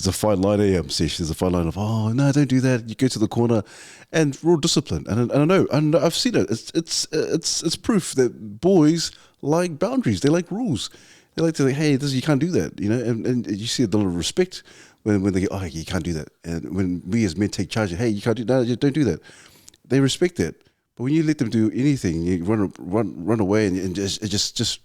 a fine line here, Sesh. There's a fine line of, oh, no, don't do that. You go to the corner and raw discipline. And I know, and I've seen it. It's proof that boys like boundaries. They like rules. They like to say, hey, you can't do that, and you see a little respect when they go, oh, you can't do that. And when we as men take charge of, hey, you can't do that, don't do that. They respect that. But when you let them do anything, you run away and just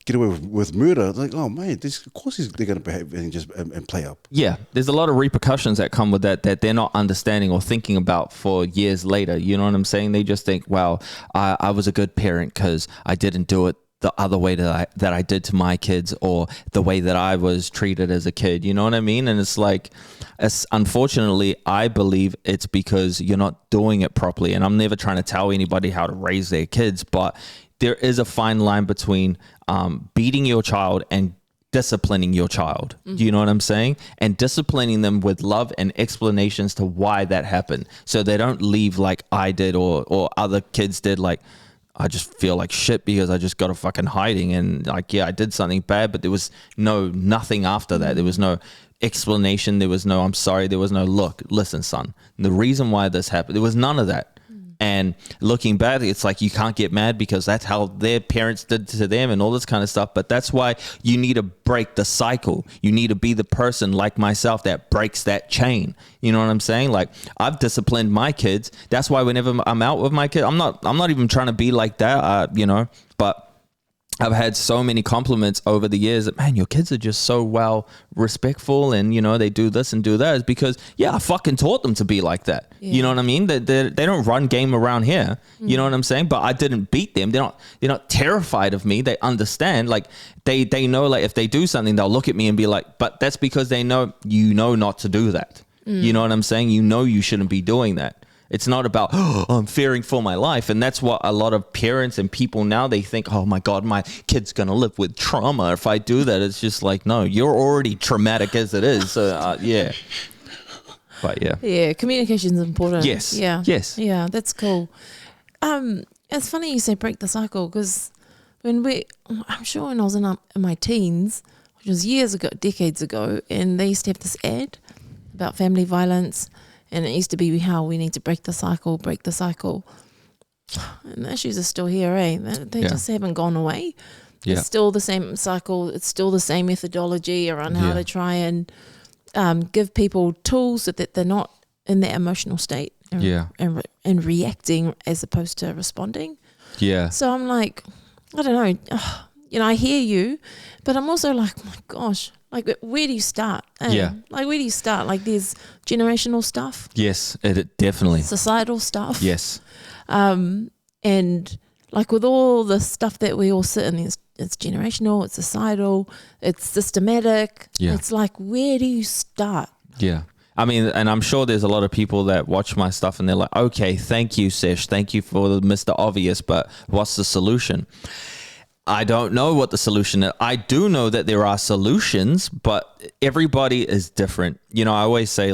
get away with murder. It's like, oh man, of course they're going to behave and play up. Yeah, there's a lot of repercussions that come with that they're not understanding or thinking about for years later. You know what I'm saying? They just think, well, I was a good parent because I didn't do it the other way that I did to my kids, or the way that I was treated as a kid. You know what I mean? And it's like, unfortunately, I believe it's because you're not doing it properly. And I'm never trying to tell anybody how to raise their kids, but there is a fine line between beating your child and disciplining your child. Do you know what I'm saying? And disciplining them with love and explanations to why that happened, so they don't leave like I did or other kids did, like, I just feel like shit because I just got a fucking hiding, and like, yeah, I did something bad, but there was nothing after that. There was no explanation. There was no, I'm sorry. There was no, look, listen, son, the reason why this happened, there was none of that. And looking back, it's like you can't get mad because that's how their parents did to them and all this kind of stuff. But that's why you need to break the cycle. You need to be the person like myself that breaks that chain. You know what I'm saying? Like, I've disciplined my kids. That's why whenever I'm out with my kids, I'm not even trying to be like that, but I've had so many compliments over the years that, man, your kids are just so well respectful and, they do this and do that. Is because, yeah, I fucking taught them to be like that. Yeah. You know what I mean? They don't run game around here. You know what I'm saying? But I didn't beat them. They're not terrified of me. They understand. Like, they know, like, if they do something, they'll look at me and be like, but that's because they know not to do that. You know what I'm saying? You shouldn't be doing that. It's not about, oh, I'm fearing for my life. And that's what a lot of parents and people now, they think, oh my God, my kid's going to live with trauma if I do that. It's just like, no, you're already traumatic as it is. So, yeah. But yeah. Yeah, communication is important. Yes. Yeah. Yes. Yeah, that's cool. It's funny you say break the cycle, because I'm sure when I was in my teens, which was years ago, decades ago, and they used to have this ad about family violence. And it used to be how we need to break the cycle. And the issues are still here, eh? They just haven't gone away. Yeah. It's still the same cycle. It's still the same methodology around how to try and give people tools so that they're not in that emotional state and reacting as opposed to responding. Yeah. So I'm like, I don't know. I hear you, but I'm also like, oh my gosh. Like, where do you start? Yeah. Like, where do you start? Like, there's generational stuff. Yes, it definitely. Societal stuff. Yes. And, like, with all the stuff that we all sit in, it's generational, it's societal, it's systematic. Yeah. It's like, where do you start? Yeah. I mean, and I'm sure there's a lot of people that watch my stuff and they're like, okay, thank you, Sesh. Thank you for the Mr. Obvious, but what's the solution? I don't know what the solution is. I do know that there are solutions, but everybody is different. I always say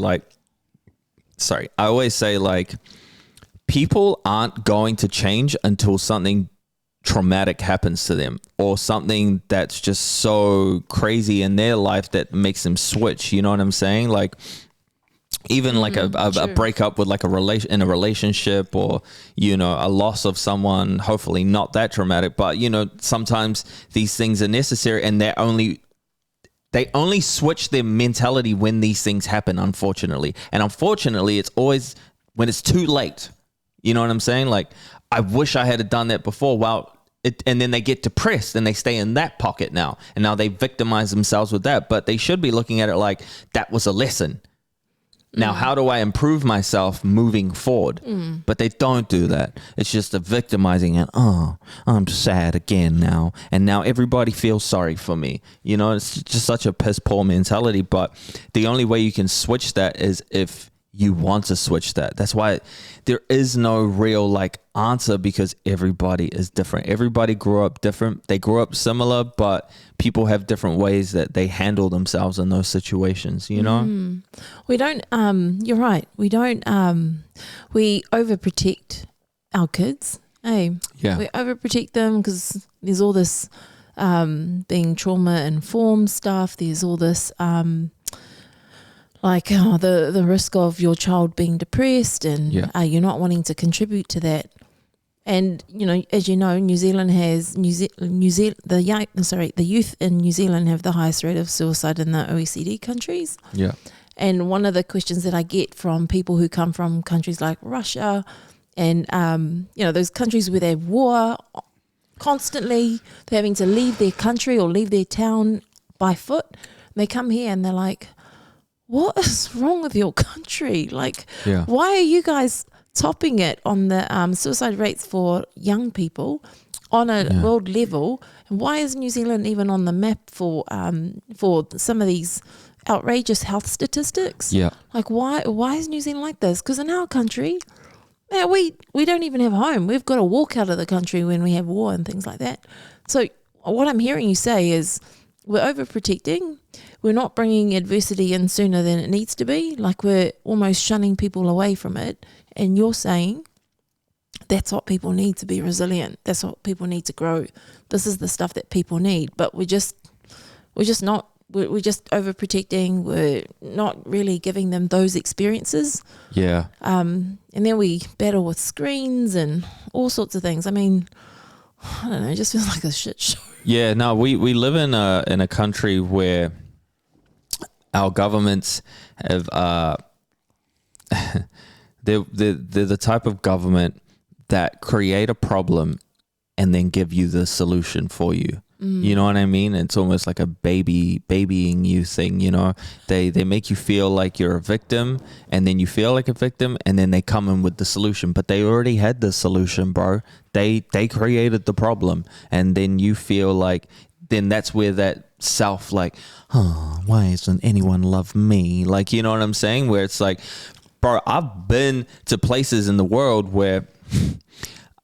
people aren't going to change until something traumatic happens to them, or something that's just so crazy in their life that makes them switch. You know what I'm saying? Like, even like a breakup with like a relationship, or, a loss of someone, hopefully not that traumatic, but, sometimes these things are necessary, and they only switch their mentality when these things happen, unfortunately. And unfortunately, it's always when it's too late. You know what I'm saying? Like, I wish I had done that before. Well, and then they get depressed and they stay in that pocket now. And now they victimize themselves with that. But they should be looking at it like that was a lesson. Now, how do I improve myself moving forward? But they don't do that. It's just a victimizing and, oh, I'm sad again now. And now everybody feels sorry for me. It's just such a piss poor mentality. But the only way you can switch that is if you want to switch that. That's why there is no real answer, because everybody is different. Everybody grew up different. They grew up similar, but people have different ways that they handle themselves in those situations, We don't, you're right. We don't, we overprotect our kids. Hey, yeah. We overprotect them because there's all this being trauma informed stuff. There's all this the risk of your child being depressed and you're not wanting to contribute to that. And as you know, New Zealand has the youth in New Zealand have the highest rate of suicide in the OECD countries. Yeah. And one of the questions that I get from people who come from countries like Russia and those countries where they have war constantly, they're having to leave their country or leave their town by foot. And they come here and they're like, what is wrong with your country? Why are you guys topping it on the suicide rates for young people on a world level? And why is New Zealand even on the map for some of these outrageous health statistics? Yeah. Why is New Zealand like this? Because in our country, we don't even have a home. We've got to walk out of the country when we have war and things like that. So what I'm hearing you say is we're overprotecting. We're not bringing adversity in sooner than it needs to be. We're almost shunning people away from it. And you're saying that's what people need to be resilient. That's what people need to grow. This is the stuff that people need. But we're just overprotecting. We're not really giving them those experiences. Yeah. And then we battle with screens and all sorts of things. I mean, I don't know. It just feels like a shit show. Yeah. No, we live in a country where our governments have they're the type of government that create a problem and then give you the solution for you. You know what I mean? It's almost like a babying you thing, They make you feel like you're a victim, and then you feel like a victim, and then they come in with the solution. But they already had the solution, bro. They created the problem, and then you feel like then that's where that self why doesn't anyone love me? You know what I'm saying? Where it's like, bro, I've been to places in the world where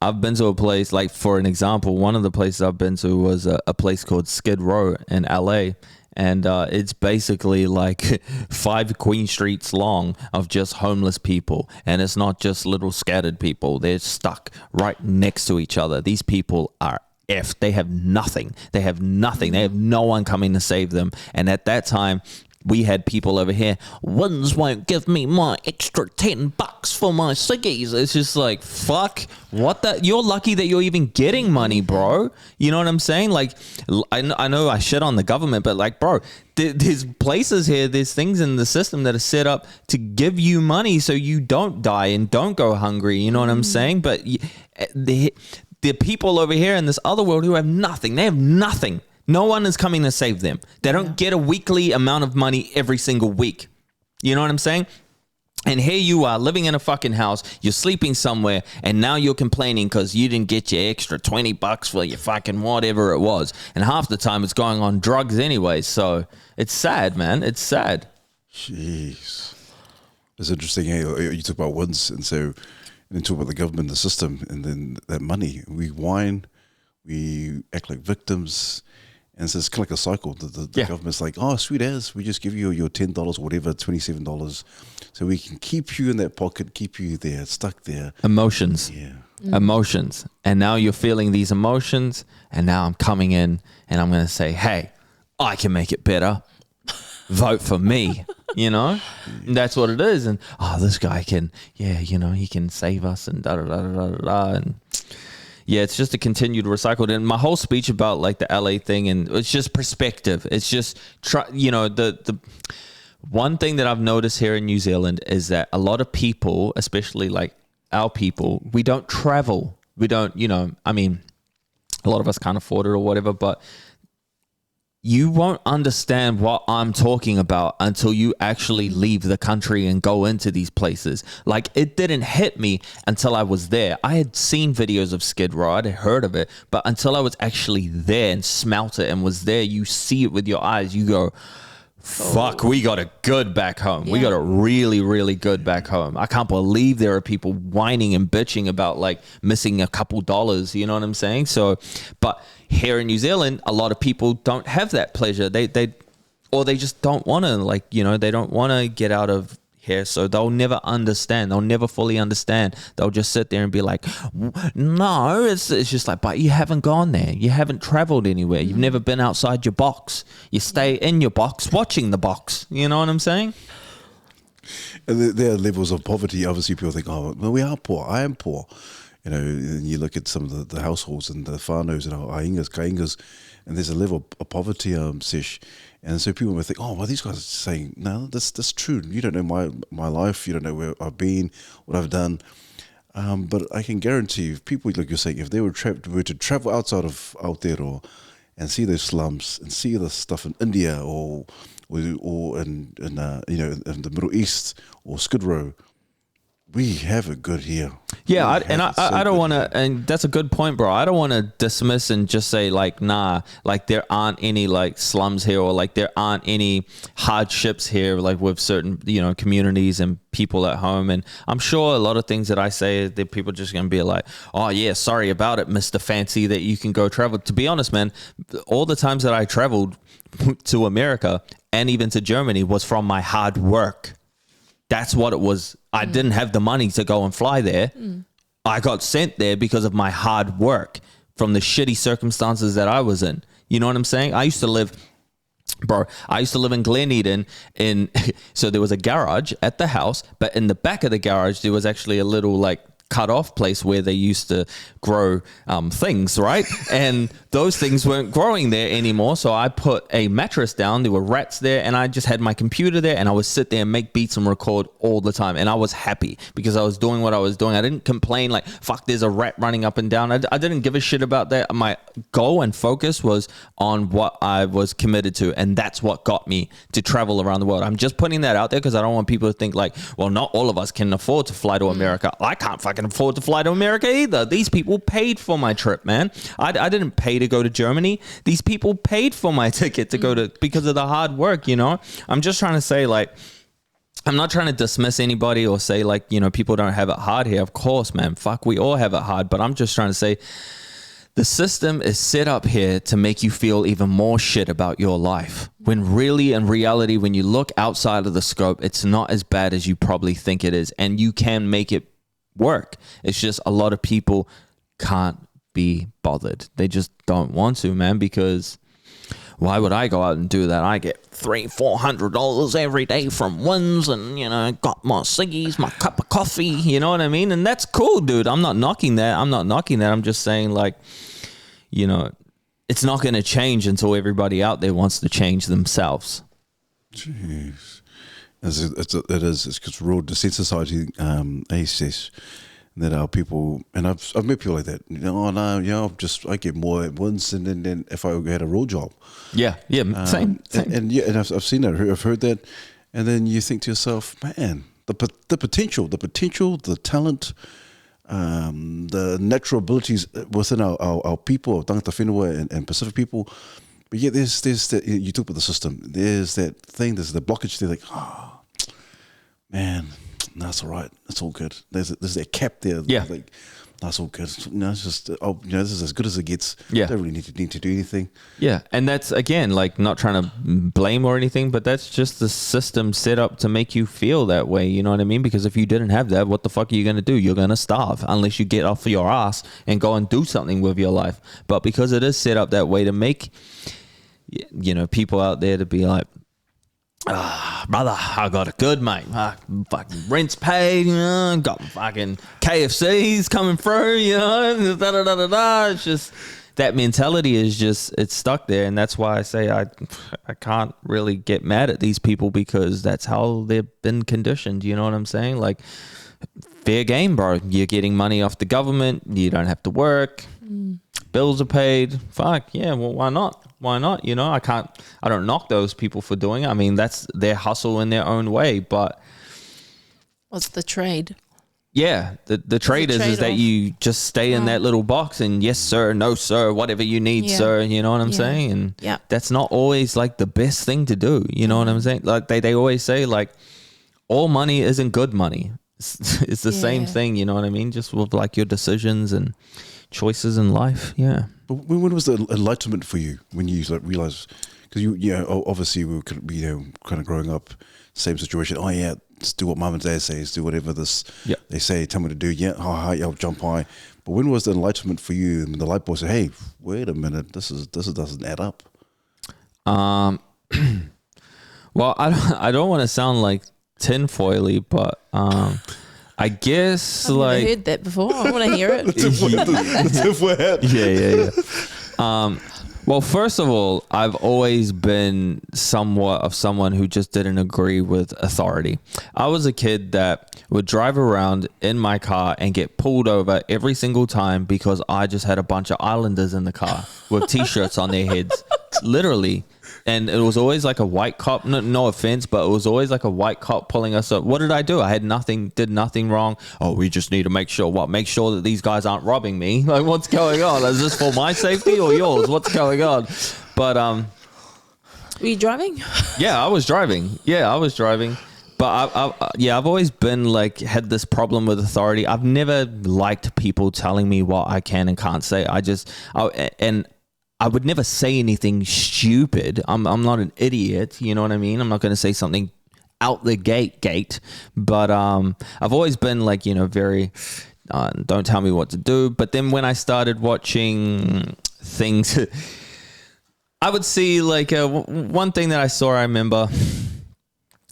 I've been to a place, for an example, one of the places I've been to was a place called Skid Row in LA. And it's basically 5 Queen Streets long of just homeless people. And it's not just little scattered people. They're stuck right next to each other. These people are effed. They have nothing. They have no one coming to save them. And at that time, we had people over here, Wins won't give me my extra $10 for my ciggies. It's just fuck, what the? You're lucky that you're even getting money, bro. You know what I'm saying? I know I shit on the government, but bro, there's places here, there's things in the system that are set up to give you money so you don't die and don't go hungry. You know what I'm saying? But the people over here in this other world who have nothing, they have nothing. No one is coming to save them. They don't get a weekly amount of money every single week. You know what I'm saying? And here you are living in a fucking house. You're sleeping somewhere, and now you're complaining because you didn't get your extra $20 for your fucking whatever it was. And half the time it's going on drugs anyway. So it's sad, man. It's sad. Jeez. It's interesting. Hey, you talk about wins, and then talk about the government, the system, and then that money. We whine, we act like victims. And so it's kind of like a cycle. The government's like, oh, sweet as, we just give you your $10 or whatever, $27, so we can keep you in that pocket, keep you there, stuck there. Emotions. Yeah. Emotions. And now you're feeling these emotions, and now I'm coming in and I'm going to say, hey, I can make it better. Vote for me. And that's what it is. And, this guy can, he can save us and da-da-da-da-da-da. And yeah, it's just a continued recycled. And my whole speech about the LA thing, and it's just perspective. It's just, the one thing that I've noticed here in New Zealand is that a lot of people, especially our people, we don't travel. We don't, a lot of us can't afford it or whatever, but you won't understand what I'm talking about until you actually leave the country and go into these places. It didn't hit me until I was there. I had seen videos of Skid Row, I'd heard of it, but until I was actually there and smelt it and was there, you see it with your eyes, you go, fuck, we got it good back home. We got it really, really good back home. I can't believe there are people whining and bitching about missing a couple dollars. You know what I'm saying? So, but here in New Zealand, a lot of people don't have that pleasure. They just don't want to they don't want to get out of here, so they'll never understand. They'll never fully understand. They'll just sit there and be like, no, it's just like, but you haven't gone there. You haven't traveled anywhere. You've never been outside your box. You stay in your box watching the box. You know what I'm saying? And there are levels of poverty. Obviously, people think, oh, well, we are poor. I am poor. You know, and you look at some of the households and the whānaus and aingas, kaingas, and there's a level of poverty, Sesh. And so people may think, oh, well, these guys are saying, no, that's true. You don't know my life. You don't know where I've been, what I've done. But I can guarantee you, if people, like you're saying, if they were to travel outside of Aotearoa and see those slums and see the stuff in India or in you know, in the Middle East or Skid Row, we have it good here. Yeah, I don't want to, and that's a good point, bro. I don't want to dismiss and just say like, nah, like there aren't any like slums here, or like there aren't any hardships here, like with certain, you know, communities and people at home. And I'm sure a lot of things that I say, that people are just going to be like, oh yeah, sorry about it, Mr. Fancy, that you can go travel. To be honest, man, all the times that I traveled to America and even to Germany was from my hard work. That's what it was. I didn't have the money to go and fly there. I got sent there because of my hard work from the shitty circumstances that I was in. You know what I'm saying? I used to live in Glen Eden, so there was a garage at the house, but in the back of the garage, there was actually a little like cut off place where they used to grow things, right? And those things weren't growing there anymore. So I put a mattress down. There were rats there, and I just had my computer there, and I would sit there and make beats and record all the time. And I was happy because I was doing what I was doing. I didn't complain like, fuck, there's a rat running up and down. I didn't give a shit about that. My goal and focus was on what I was committed to, and that's what got me to travel around the world. I'm just putting that out there because I don't want people to think like, well, not all of us can afford to fly to America. I can't fucking afford to fly to America either. These people paid for my trip, man. I didn't pay to go to Germany. These people paid for my ticket to go to, because of the hard work, you know? I'm just trying to say, like, I'm not trying to dismiss anybody or say like, you know, people don't have it hard here. Of course, man. Fuck, we all have it hard. But I'm just trying to say the system is set up here to make you feel even more shit about your life. When really, in reality, when you look outside of the scope, it's not as bad as you probably think it is. And you can make it work. It's just a lot of people can't be bothered. They just don't want to, man, because why would I go out and do that? I get $300-400 every day from Wins, and you know, got my ciggies, my cup of coffee, you know what I mean? And that's cool, dude. I'm not knocking that. I'm just saying, like, you know, it's not going to change until everybody out there wants to change themselves. Jeez. It's because we're all desensitizing, Sesh, that our people, and I've met people like that. You know, I get more at once than if I had a real job. Yeah, same. And I've seen that. I've heard that, and then you think to yourself, man, the potential, the talent, the natural abilities within our people, our tangata whenua and Pacific people. But yet there's that, you talk about the system. There's that thing. There's the blockage there. Like, oh, man, no, it's all right. It's all good. There's that cap there. Yeah. Like, no, it's all good. No, it's just, this is as good as it gets. Yeah. Don't really need to do anything. Yeah. And that's, again, like, not trying to blame or anything, but that's just the system set up to make you feel that way. You know what I mean? Because if you didn't have that, what the fuck are you going to do? You're going to starve unless you get off your ass and go and do something with your life. But because it is set up that way to make, you know, people out there to be like, brother, I got it good, mate. Fucking rent's paid, you know, got fucking KFCs coming through, you know, da-da-da-da-da. It's just, that mentality is just, it's stuck there. And that's why I say I can't really get mad at these people, because that's how they've been conditioned. You know what I'm saying? Like, fair game, bro. You're getting money off the government. You don't have to work. Bills are paid. Fuck, yeah, well, why not? Why not? You know, I don't knock those people for doing it. I mean, that's their hustle in their own way, but what's the trade? Yeah, the trade is that you just stay in that little box and yes, sir, no, sir, whatever you need, sir. You know what I'm saying? And that's not always like the best thing to do. You know what I'm saying? Like they always say, like, all money isn't good money. It's the same thing. You know what I mean? Just with like your decisions and choices in life. Yeah. But when was the enlightenment for you? When you like realized, because obviously we were kind of growing up, same situation. Oh yeah, just do what mum and dad says, do whatever they say, tell me to do. Yeah, I'll jump high. But when was the enlightenment for you? And the light bulb said, "Hey, wait a minute, this doesn't add up." Well, I don't want to sound like tinfoily, but I guess I've like never heard that before. I want to hear it. Yeah. Well, first of all, I've always been somewhat of someone who just didn't agree with authority. I was a kid that would drive around in my car and get pulled over every single time because I just had a bunch of islanders in the car with t-shirts on their heads, literally. And it was always like a white cop, no offense, but it was always like a white cop pulling us up. What did I do? I did nothing wrong. Oh, we just need to make sure that these guys aren't robbing me. Like, what's going on? Is this for my safety or yours? What's going on? But, Were you driving? yeah, I was driving. But I've always been like, had this problem with authority. I've never liked people telling me what I can and can't say. I would never say anything stupid. I'm not an idiot. You know what I mean? I'm not going to say something out the gate. But I've always been like, very, don't tell me what to do. But then when I started watching things, I would see like one thing that I remember,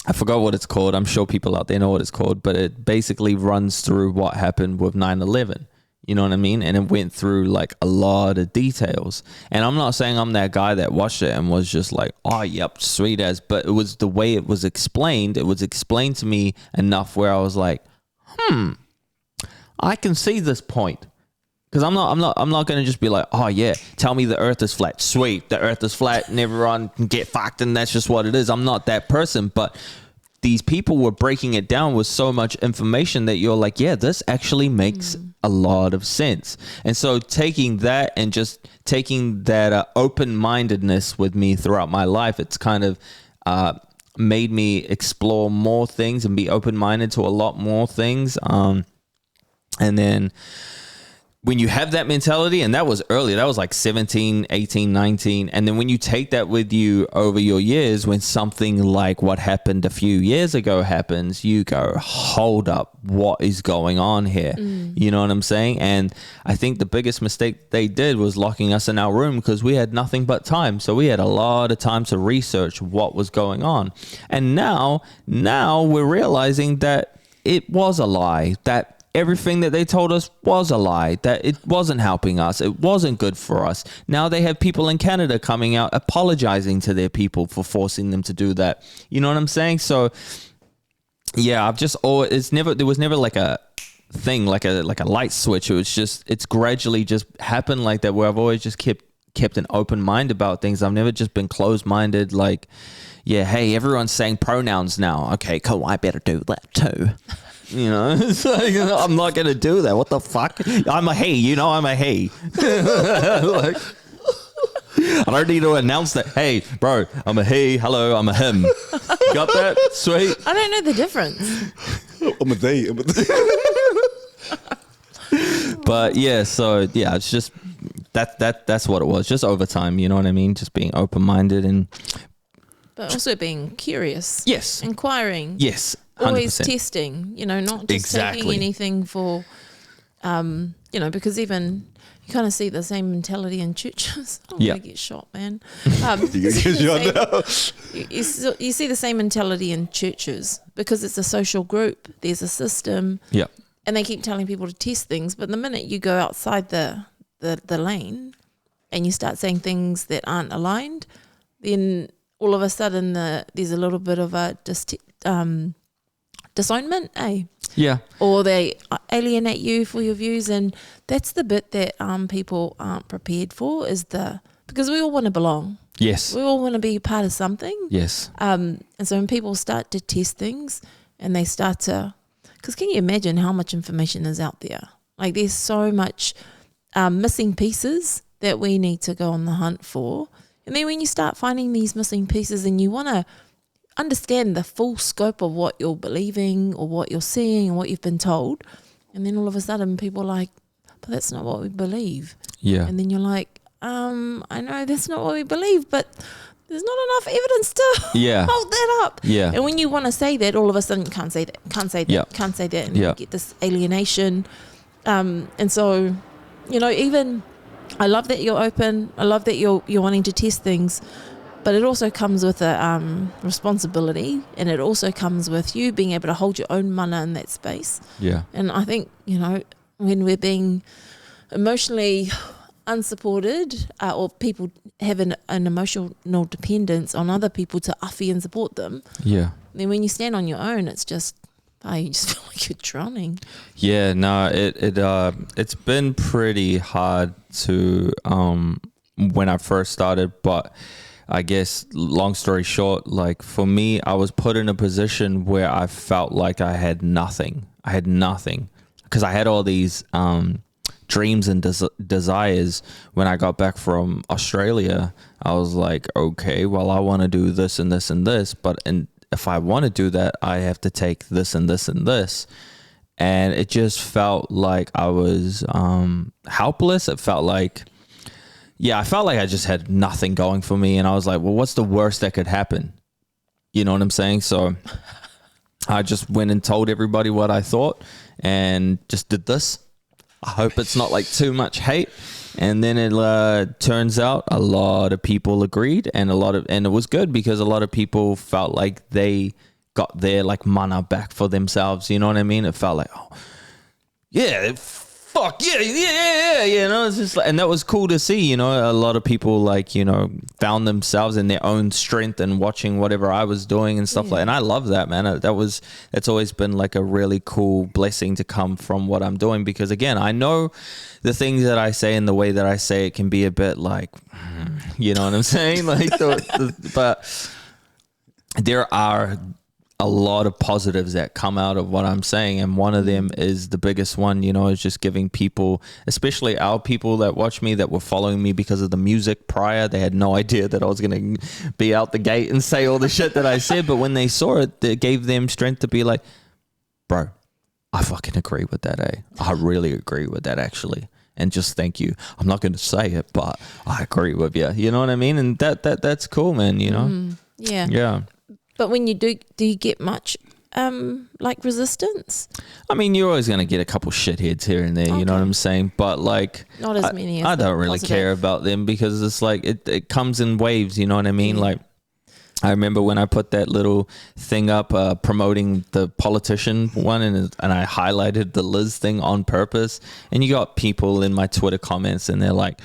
I forgot what it's called. I'm sure people out there know what it's called, but it basically runs through what happened with 9/11. You know what I mean? And it went through like a lot of details. And I'm not saying I'm that guy that watched it and was just like, oh, yep, sweet as. But it was the way it was explained. It was explained to me enough where I was like, I can see this point. Because I'm not going to just be like, oh, yeah, tell me the earth is flat. Sweet, the earth is flat and everyone can get fucked and that's just what it is. I'm not that person. But these people were breaking it down with so much information that you're like, yeah, this actually makes a lot of sense. And so taking that and just taking that open-mindedness with me throughout my life, it's kind of made me explore more things and be open-minded to a lot more things. And then when you have that mentality, and that was early, that was like 17, 18, 19. And then when you take that with you over your years, when something like what happened a few years ago happens, you go, hold up, what is going on here? You know what I'm saying? And I think the biggest mistake they did was locking us in our room because we had nothing but time. So we had a lot of time to research what was going on. And now we're realizing that it was a lie, that everything that they told us was a lie, that it wasn't helping us. It wasn't good for us. Now they have people in Canada coming out apologizing to their people for forcing them to do that. You know what I'm saying? So yeah, there was never like a thing, like a light switch. It's gradually just happened like that, where I've always just kept an open mind about things. I've never just been closed-minded, like, yeah, hey, everyone's saying pronouns now. Okay, cool, I better do that too. It's like, I'm not going to do that. What the fuck? I'm a he, I'm a he. Like, I don't need to announce that. Hey, bro, I'm a he. Hello, I'm a him. Got that? Sweet. I don't know the difference. I'm a they. But yeah, so yeah, it's just that's what it was. Just over time, you know what I mean? Just being open-minded and... But also being curious. Yes. Inquiring. Yes. 100%. Always testing, not just taking anything for, because even you kind of see the same mentality in churches. I'm going to get shot, man. You see the same mentality in churches because it's a social group. There's a system. Yeah. And they keep telling people to test things. But the minute you go outside the lane and you start saying things that aren't aligned, then all of a sudden there's a little bit of a disownment, Yeah. Or they alienate you for your views, and that's the bit that people aren't prepared for, because we all want to belong. Yes. We all want to be part of something. Yes. And so when people start to test things and they start to, because can you imagine how much information is out there? Like there's so much missing pieces that we need to go on the hunt for. And then when you start finding these missing pieces and you want to understand the full scope of what you're believing or what you're seeing and what you've been told, and then all of a sudden people are like, but that's not what we believe. Yeah. And then you're like, I know that's not what we believe, but there's not enough evidence to hold that up. Yeah. And when you want to say that, all of a sudden, can't say that, can't say that, Yeah. can't say that, and Yeah. you get this alienation. And so, even I love that you're open. I love that you're wanting to test things, but it also comes with a responsibility, and it also comes with you being able to hold your own mana in that space. Yeah. And I think, when we're being emotionally unsupported, or people have an emotional dependence on other people to uffy and support them, Yeah. then when you stand on your own, it's just, you just feel like you're drowning. Yeah, no, it's been pretty hard to when I first started, but I guess long story short, like for me, I was put in a position where I felt like I had nothing. I had nothing because I had all these dreams and desires. When I got back from Australia, I was like, okay, well, I want to do this and this and this, but if I want to do that, I have to take this and this and this. And it just felt like I was helpless. It felt like, I felt like I just had nothing going for me. And I was like, well, what's the worst that could happen? You know what I'm saying? So I just went and told everybody what I thought and just did this. I hope it's not like too much hate. And then it turns out a lot of people agreed, and it was good because a lot of people felt like they got their like mana back for themselves. You know what I mean? It felt like, oh yeah, fuck yeah, it's just like, and that was cool to see. A lot of people found themselves in their own strength and watching whatever I was doing and stuff like. And I love that, man. That's always been like a really cool blessing to come from what I'm doing, because again, I know the things that I say and the way that I say it can be a bit like, you know what I'm saying? Like, but there are a lot of positives that come out of what I'm saying, and one of them is the biggest one, is just giving people, especially our people that watch me, that were following me because of the music prior. They had no idea that I was going to be out the gate and say all the shit that I said, but when they saw it, it gave them strength to be like, bro, I fucking agree with that, I really agree with that, actually. And just thank you. I'm not going to say it, but I agree with you. You know what I mean? And that's cool, man, Yeah. Yeah. But when you do you get much like resistance? I mean, you're always going to get a couple shitheads here and there, you know what I'm saying? But like, not as many as I don't really positive. care about them, because it's like, it comes in waves, you know what I mean? Like, I remember when I put that little thing up promoting the politician one, and I highlighted the Liz thing on purpose, and you got people in my Twitter comments and they're like,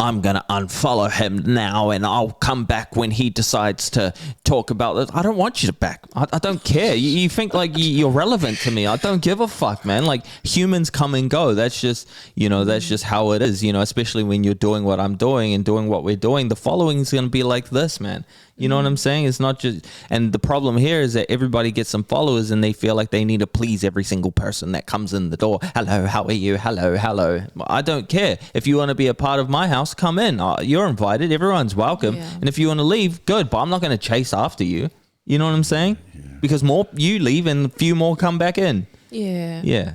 I'm going to unfollow him now and I'll come back when he decides to talk about this. I don't want you to back. I don't care. You think like you're relevant to me. I don't give a fuck, man. Like, humans come and go. That's just, that's just how it is, especially when you're doing what I'm doing and doing what we're doing. The following is going to be like this, man. You know what I'm saying? It's not just, and the problem here is that everybody gets some followers and they feel like they need to please every single person that comes in the door. Hello, how are you? Hello. I don't care. If you want to be a part of my house, come in. You're invited. Everyone's welcome. Yeah. And if you want to leave, good. But I'm not going to chase after you. You know what I'm saying? Yeah. Because more you leave and a few more come back in. Yeah. Yeah.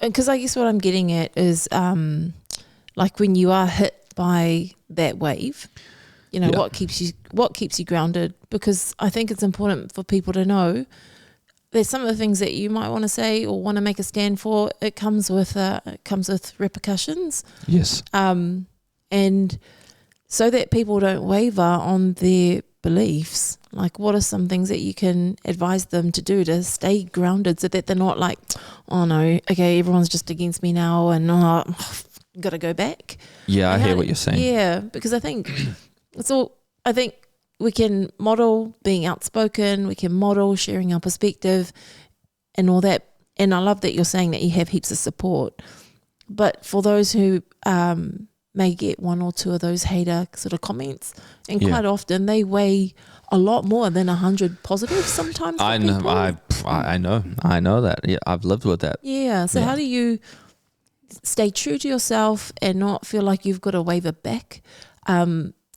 Because I guess what I'm getting at is like when you are hit by that wave, what keeps you grounded? Because I think it's important for people to know that some of the things that you might want to say or want to make a stand for, it comes with repercussions. Yes. And so that people don't waver on their beliefs, like what are some things that you can advise them to do to stay grounded, so that they're not like, oh no, okay, everyone's just against me now, and got to go back. Yeah, I hear what you're saying. Yeah, because I think I think we can model being outspoken, we can model sharing our perspective and all that. And I love that you're saying that you have heaps of support. But for those who may get one or two of those hater sort of comments, and quite often they weigh a lot more than 100 positives sometimes. I know, I know that. Yeah, I've lived with that. Yeah. So how do you stay true to yourself and not feel like you've got to waver back?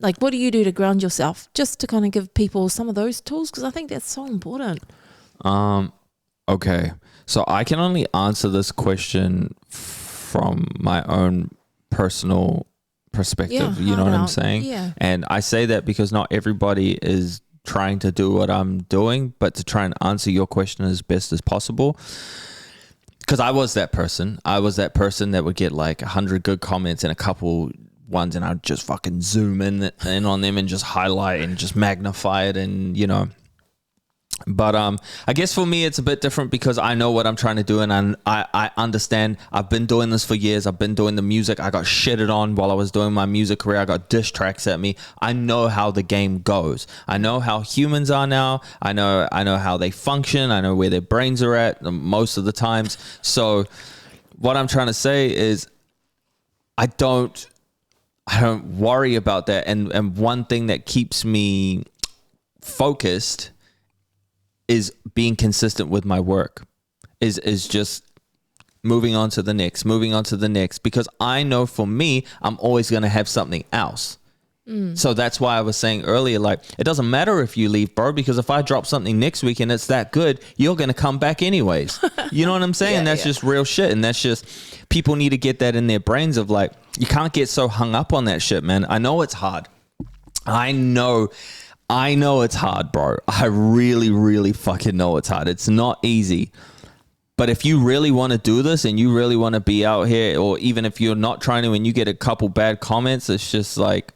Like, what do you do to ground yourself, just to kind of give people some of those tools? Because I think that's so important. Okay. So I can only answer this question from my own personal perspective. Yeah, You know what I'm hard out. saying? Yeah. And I say that because not everybody is trying to do what I'm doing, but to try and answer your question as best as possible. Because I was that person. I was that person that would get like 100 good comments and a couple ones, and I'd just fucking zoom in on them and just highlight and just magnify it, and you know. But I guess for me it's a bit different because I know what I'm trying to do, and I understand. I've been doing this for years. I've been doing the music. I got shitted on while I was doing my music career. I got diss tracks at me. I know how the game goes. I know how humans are now. I know how they function. I know where their brains are at most of the times. So what I'm trying to say is I don't worry about that. And one thing that keeps me focused is being consistent with my work, is just moving on to the next, because I know for me, I'm always going to have something else. So that's why I was saying earlier, like, it doesn't matter if you leave, bro, because if I drop something next week and it's that good, you're going to come back anyways. You know what I'm saying? That's just real shit. And that's just, people need to get that in their brains of like, you can't get so hung up on that shit, man. I know it's hard. I know it's hard, bro. I really, really fucking know it's hard. It's not easy. But if you really want to do this and you really want to be out here, or even if you're not trying to and you get a couple bad comments, it's just like,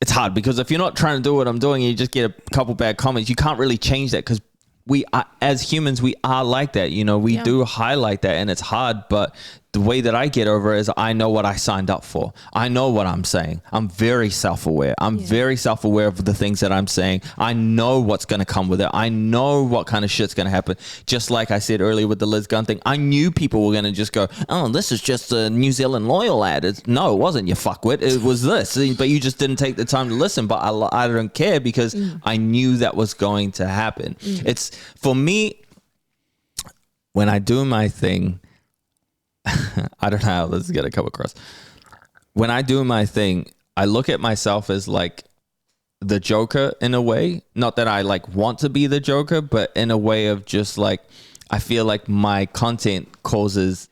it's hard, because if you're not trying to do what I'm doing and you just get a couple bad comments, you can't really change that, because we are, as humans, we are like that. You know, we do highlight that, and it's hard, but the way that I get over it is I know what I signed up for. I know what I'm saying. I'm very self-aware. I'm very self-aware of the things that I'm saying. I know what's going to come with it. I know what kind of shit's going to happen. Just like I said earlier with the Liz Gunn thing, I knew people were going to just go, oh, this is just a New Zealand loyal ad. No, it wasn't, you fuckwit. It was this. But you just didn't take the time to listen. But I don't care, because I knew that was going to happen. It's, for me, when I do my thing, I don't know how this is going to come across. When I do my thing, I look at myself as like the Joker in a way. Not that I like want to be the Joker, but in a way of just like, I feel like my content causes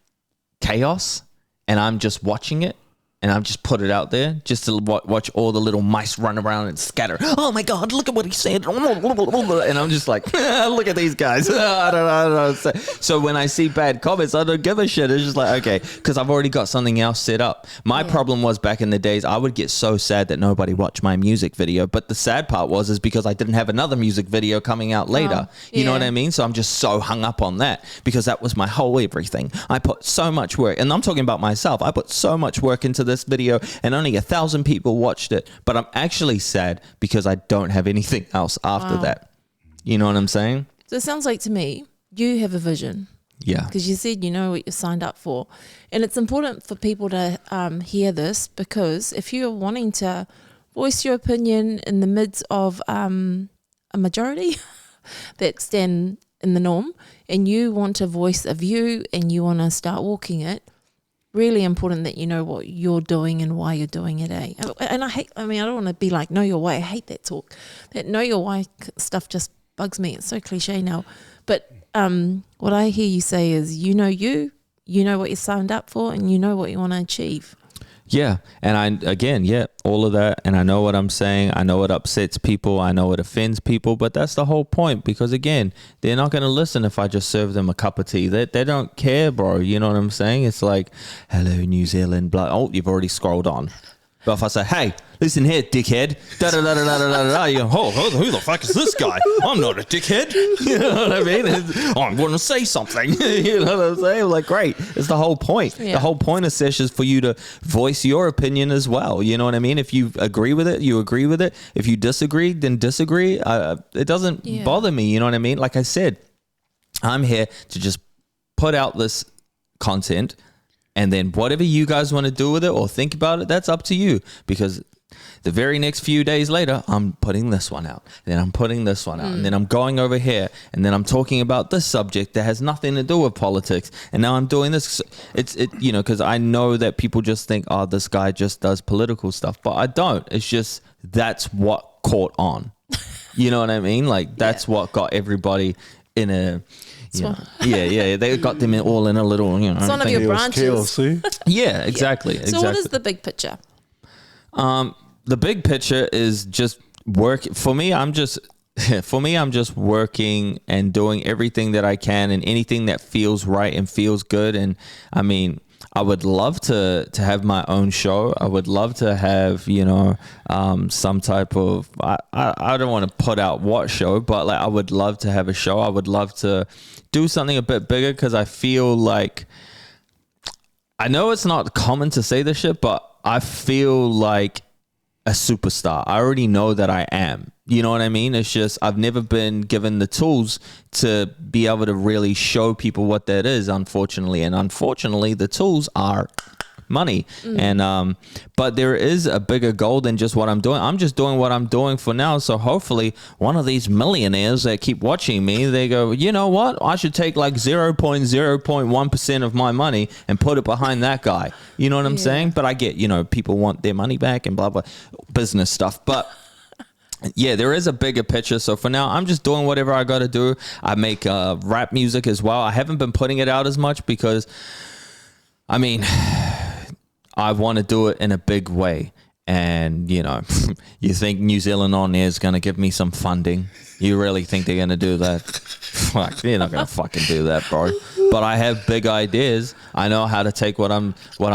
chaos and I'm just watching it. And I've just put it out there just to watch all the little mice run around and scatter. Oh my God, look at what he said. And I'm just like, look at these guys. I don't know. So when I see bad comments, I don't give a shit. It's just like, okay, because I've already got something else set up. My problem was back in the days, I would get so sad that nobody watched my music video. But the sad part is because I didn't have another music video coming out later. You know what I mean? So I'm just so hung up on that, because that was my whole everything. I put so much work, and I'm talking about myself. I put so much work into this video and only 1,000 people watched it, but I'm actually sad because I don't have anything else after that. You know what I'm saying? So it sounds like to me, you have a vision. Yeah. Because you said you know what you signed up for. And it's important for people to hear this, because if you're wanting to voice your opinion in the midst of a majority that stand in the norm, and you want to voice a view and you want to start walking it, really important that you know what you're doing and why you're doing it, eh? And I don't want to be like, know your why. I hate that talk. That know your why stuff just bugs me. It's so cliche now. But what I hear you say is, you know what you signed up for, and you know what you want to achieve. Yeah. And all of that. And I know what I'm saying. I know it upsets people. I know it offends people, but that's the whole point, because again, they're not going to listen if I just serve them a cup of tea. They don't care, bro. You know what I'm saying? It's like, hello, New Zealand, blah. Oh, you've already scrolled on. But if I say, hey, listen here, dickhead, you go, oh, who the fuck is this guy? I'm not a dickhead. You know what I mean? I'm going to say something. You know what I'm saying? Like, great. It's the whole point. Yeah. The whole point of Sesh is for you to voice your opinion as well. You know what I mean? If you agree with it, you agree with it. If you disagree, then disagree. It doesn't bother me. You know what I mean? Like I said, I'm here to just put out this content. And then whatever you guys want to do with it or think about it, that's up to you. Because the very next few days later, I'm putting this one out. And then I'm putting this one out. And then I'm going over here. And then I'm talking about this subject that has nothing to do with politics. And now I'm doing this. Because I know that people just think, oh, this guy just does political stuff. But I don't. It's just, that's what caught on. You know what I mean? Like, that's what got everybody in a... They got them all in a little, it's one of your branches. Chaos, see? Yeah, exactly. So what is the big picture? The big picture is just work. For me, I'm just working and doing everything that I can and anything that feels right and feels good. And I mean, I would love to have my own show. I would love to have, some type of, I don't want to put out what show, but like I would love to have a show. I would love to do something a bit bigger because I feel like, I know it's not common to say this shit, but I feel like a superstar. I already know that I am. You know what I mean? It's just I've never been given the tools to be able to really show people what that is, unfortunately. And unfortunately, the tools are money. And but there is a bigger goal than just what I'm doing. I'm just doing what I'm doing for now. So hopefully one of these millionaires that keep watching me, they go, you know what? I should take like 0.0.1% of my money and put it behind that guy. You know what I'm saying? But I get, people want their money back and blah, blah, business stuff. But yeah, there is a bigger picture. So for now, I'm just doing whatever I got to do. I make rap music as well. I haven't been putting it out as much because, I mean, I want to do it in a big way. And, you think New Zealand On Air is going to give me some funding? You really think they're going to do that? Fuck, they're not going to fucking do that, bro. But I have big ideas. I know how to take what I'm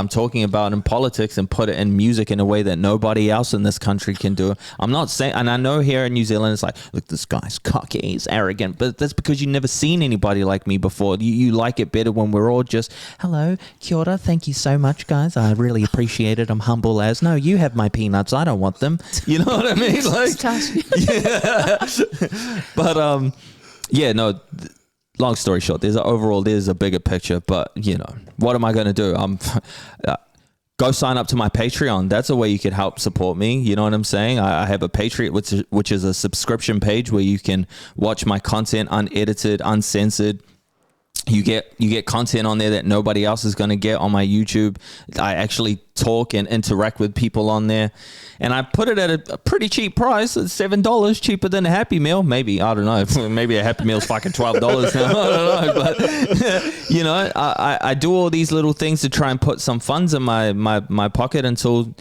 talking about in politics and put it in music in a way that nobody else in this country can do. I'm not saying, and I know here in New Zealand, it's like, look, this guy's cocky, he's arrogant, but that's because you've never seen anybody like me before. You like it better when we're all just, hello, kia ora, thank you so much, guys. I really appreciate it. I'm humble as, no, you have my peanuts. I don't want them. You know what I mean? Like, yeah. But, long story short, there's a bigger picture, but what am I going to do? Go sign up to my Patreon. That's a way you could help support me. You know what I'm saying? I have a Patreon, which is a subscription page where you can watch my content unedited, uncensored. You get content on there that nobody else is going to get on my YouTube. I actually talk and interact with people on there. And I put it at a pretty cheap price. It's $7, cheaper than a Happy Meal. Maybe, I don't know. Maybe a Happy Meal is fucking $12 now. I don't know. But, I do all these little things to try and put some funds in my pocket until...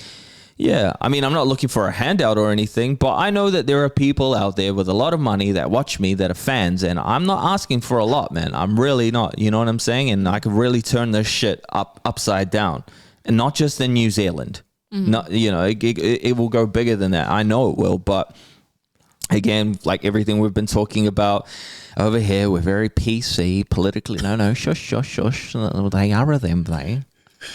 Yeah, I mean, I'm not looking for a handout or anything, but I know that there are people out there with a lot of money that watch me that are fans, and I'm not asking for a lot, man. I'm really not, you know what I'm saying? And I could really turn this shit upside down, and not just in New Zealand. Not, it will go bigger than that. I know it will, but again, like everything we've been talking about over here, we're very PC, politically. No, shush. They are them, they.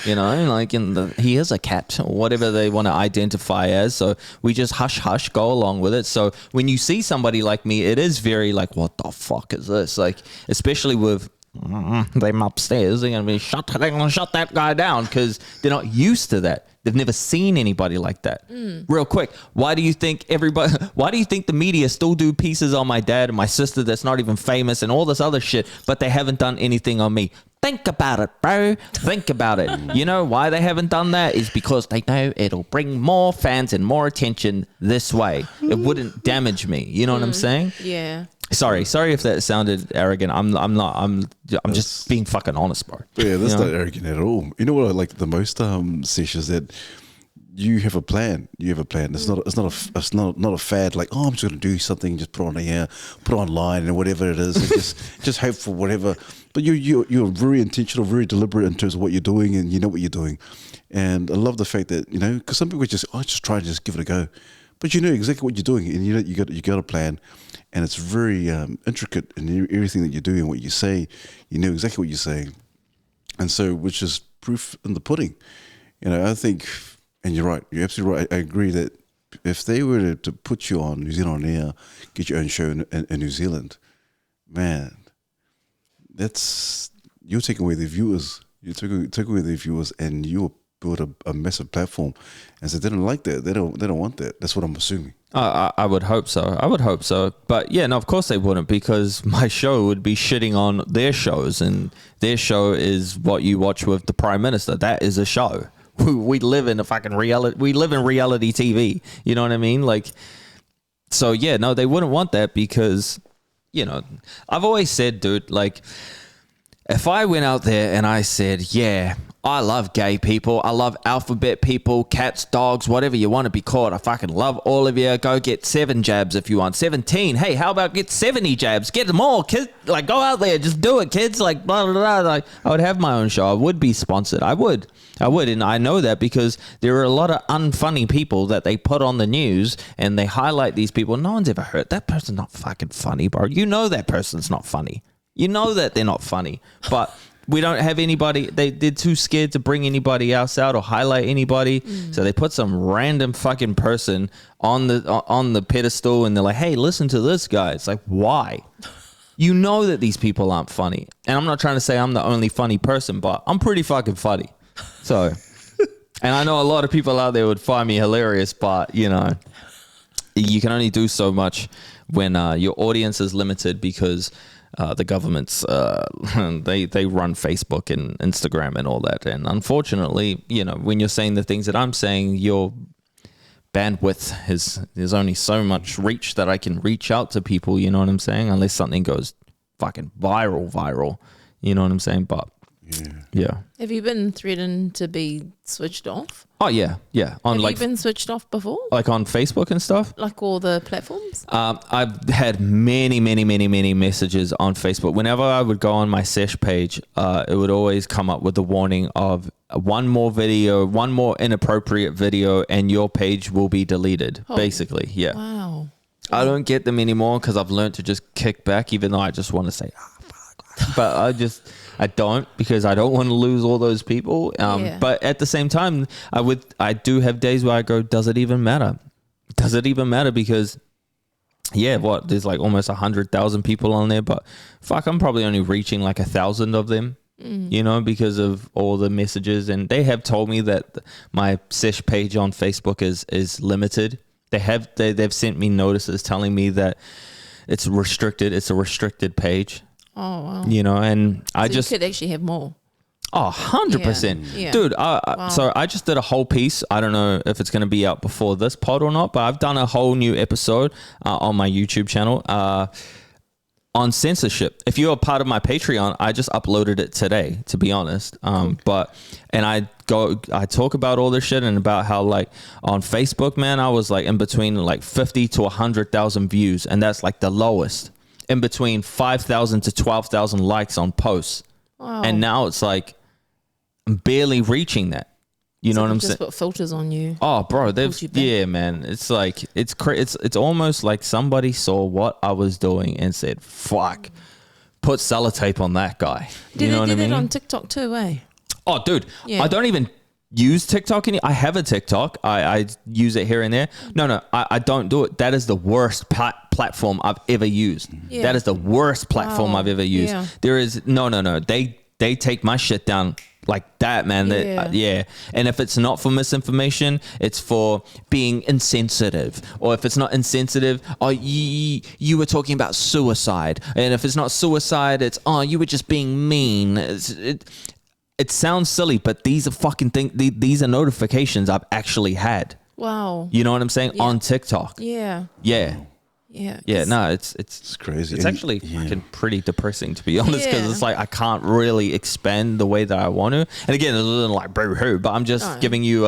Like he is a cat or whatever they want to identify as. So we just hush, go along with it. So when you see somebody like me, it is very like, what the fuck is this? Like, especially with them upstairs, they're going to shut that guy down because they're not used to that. They've never seen anybody like that. Real quick, why do you think the media still do pieces on my dad and my sister that's not even famous and all this other shit, but they haven't done anything on me? Think about it, bro. Think about it. You know why they haven't done that is because they know it'll bring more fans and more attention this way. It wouldn't damage me. You know what I'm saying? Yeah. Sorry if that sounded arrogant. I'm not. I'm just being fucking honest, bro. Yeah, that's not arrogant at all. You know what I like the most, Sesh, is that you have a plan. You have a plan. It's not a fad. Like, oh, I'm just going to do something, just put on here, put online, and whatever it is, and just hope for whatever. But you're very intentional, very deliberate in terms of what you're doing, and you know what you're doing. And I love the fact that because some people just try to just give it a go, but you know exactly what you're doing, and you got a plan, and it's very intricate in everything that you do and what you say. You know exactly what you're saying, and so which is proof in the pudding. I think. And you're right. You're absolutely right. I agree that if they were to put you on New Zealand On Air, get your own show in New Zealand, man, you're taking away the viewers. You take away the viewers, and you build a massive platform. And so they don't like that. They don't want that. That's what I'm assuming. I would hope so. But yeah, no, of course they wouldn't, because my show would be shitting on their shows, and their show is what you watch with the Prime Minister. That is a show. We live in a fucking reality. We live in reality TV. You know what I mean? Like, so yeah, no, they wouldn't want that because, I've always said, dude, like, if I went out there and I said, yeah, I love gay people, I love alphabet people, cats, dogs, whatever you want to be called, I fucking love all of you, go get 7 jabs if you want, 17, hey, how about get 70 jabs, get them all, kids, like, go out there, just do it, kids, like, blah, blah, blah, like, I would have my own show, I would be sponsored, I would, and I know that because there are a lot of unfunny people that they put on the news, and they highlight these people, no one's ever heard, that person's not fucking funny, bro, you know that person's not funny, you know that they're not funny, but we don't have anybody, they're too scared to bring anybody else out or highlight anybody. So they put some random fucking person on the pedestal and they're like, hey, listen to this guy. It's like, why? You know that these people aren't funny. And I'm not trying to say I'm the only funny person, but I'm pretty fucking funny. So, and I know a lot of people out there would find me hilarious, but you know, you can only do so much when your audience is limited because the governments, they run Facebook and Instagram and all that. And unfortunately, you know, when you're saying the things that I'm saying, your bandwidth there's only so much reach that I can reach out to people, you know what I'm saying? Unless something goes fucking viral, you know what I'm saying? But yeah. Have you been threatened to be switched off? Oh yeah. Have you been switched off before? Like on Facebook and stuff? Like all the platforms? I've had many messages on Facebook. Whenever I would go on my Sesh page, it would always come up with the warning of one more inappropriate video and your page will be deleted, basically. Yeah. Wow. I don't get them anymore because I've learned to just kick back, even though I just want to say, fuck. But I don't because I don't want to lose all those people. But at the same time, I do have days where I go, does it even matter? Does it even matter? Because there's like almost 100,000 people on there, but fuck, I'm probably only reaching like 1,000 of them, you know, because of all the messages. And they have told me that my Sesh page on Facebook is limited. They've sent me notices telling me that it's restricted. It's a restricted page. Oh, wow. You know, and so you could actually have more. Oh, 100%. Yeah. Dude, Wow. So I just did a whole piece. I don't know if it's going to be out before this pod or not, but I've done a whole new episode on my YouTube channel on censorship. If you're a part of my Patreon, I just uploaded it today, to be honest. I talk about all this shit and about how like on Facebook, man, I was like in between like 50 to 100,000 views, and that's like the lowest. In between 5,000 to 12,000 likes on posts. Wow. And now it's like I'm barely reaching that. You know what I'm saying? Just put filters on you. Oh, bro, man. It's like it's almost like somebody saw what I was doing and said, "Fuck, put sellotape on that guy." You know what I mean? They did it on TikTok too, eh? Oh, dude, I don't even use TikTok I have a TikTok. I use it here and there. No, I don't do it. That is the worst platform I've ever used. Yeah. That is the worst platform I've ever used. Yeah. There is no. They take my shit down like that, man. And if it's not for misinformation, it's for being insensitive. Or if it's not insensitive, you were talking about suicide. And if it's not suicide, it's you were just being mean. It sounds silly, but these are fucking things. These are notifications I've actually had. Wow. You know what I'm saying? Yeah. On TikTok. Yeah. No, it's crazy. It's actually fucking pretty depressing, to be honest, because it's like I can't really expand the way that I want to. And again, it's a little like boo-hoo, but I'm just giving you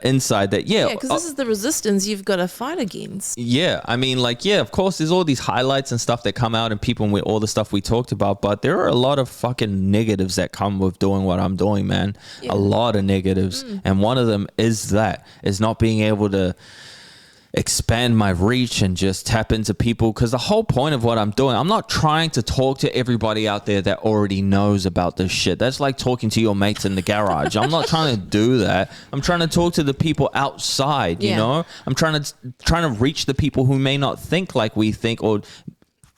insight that because this is the resistance you've got to fight against. I mean, like, of course there's all these highlights and stuff that come out and people with all the stuff we talked about, but there are a lot of fucking negatives that come with doing what I'm doing, man. A lot of negatives, and one of them is not being able to expand my reach and just tap into people, because the whole point of what I'm doing, I'm not trying to talk to everybody out there that already knows about this shit. That's like talking to your mates in the garage. I'm not trying to do that. I'm trying to talk to the people outside, you know. I'm trying to reach the people who may not think like we think, or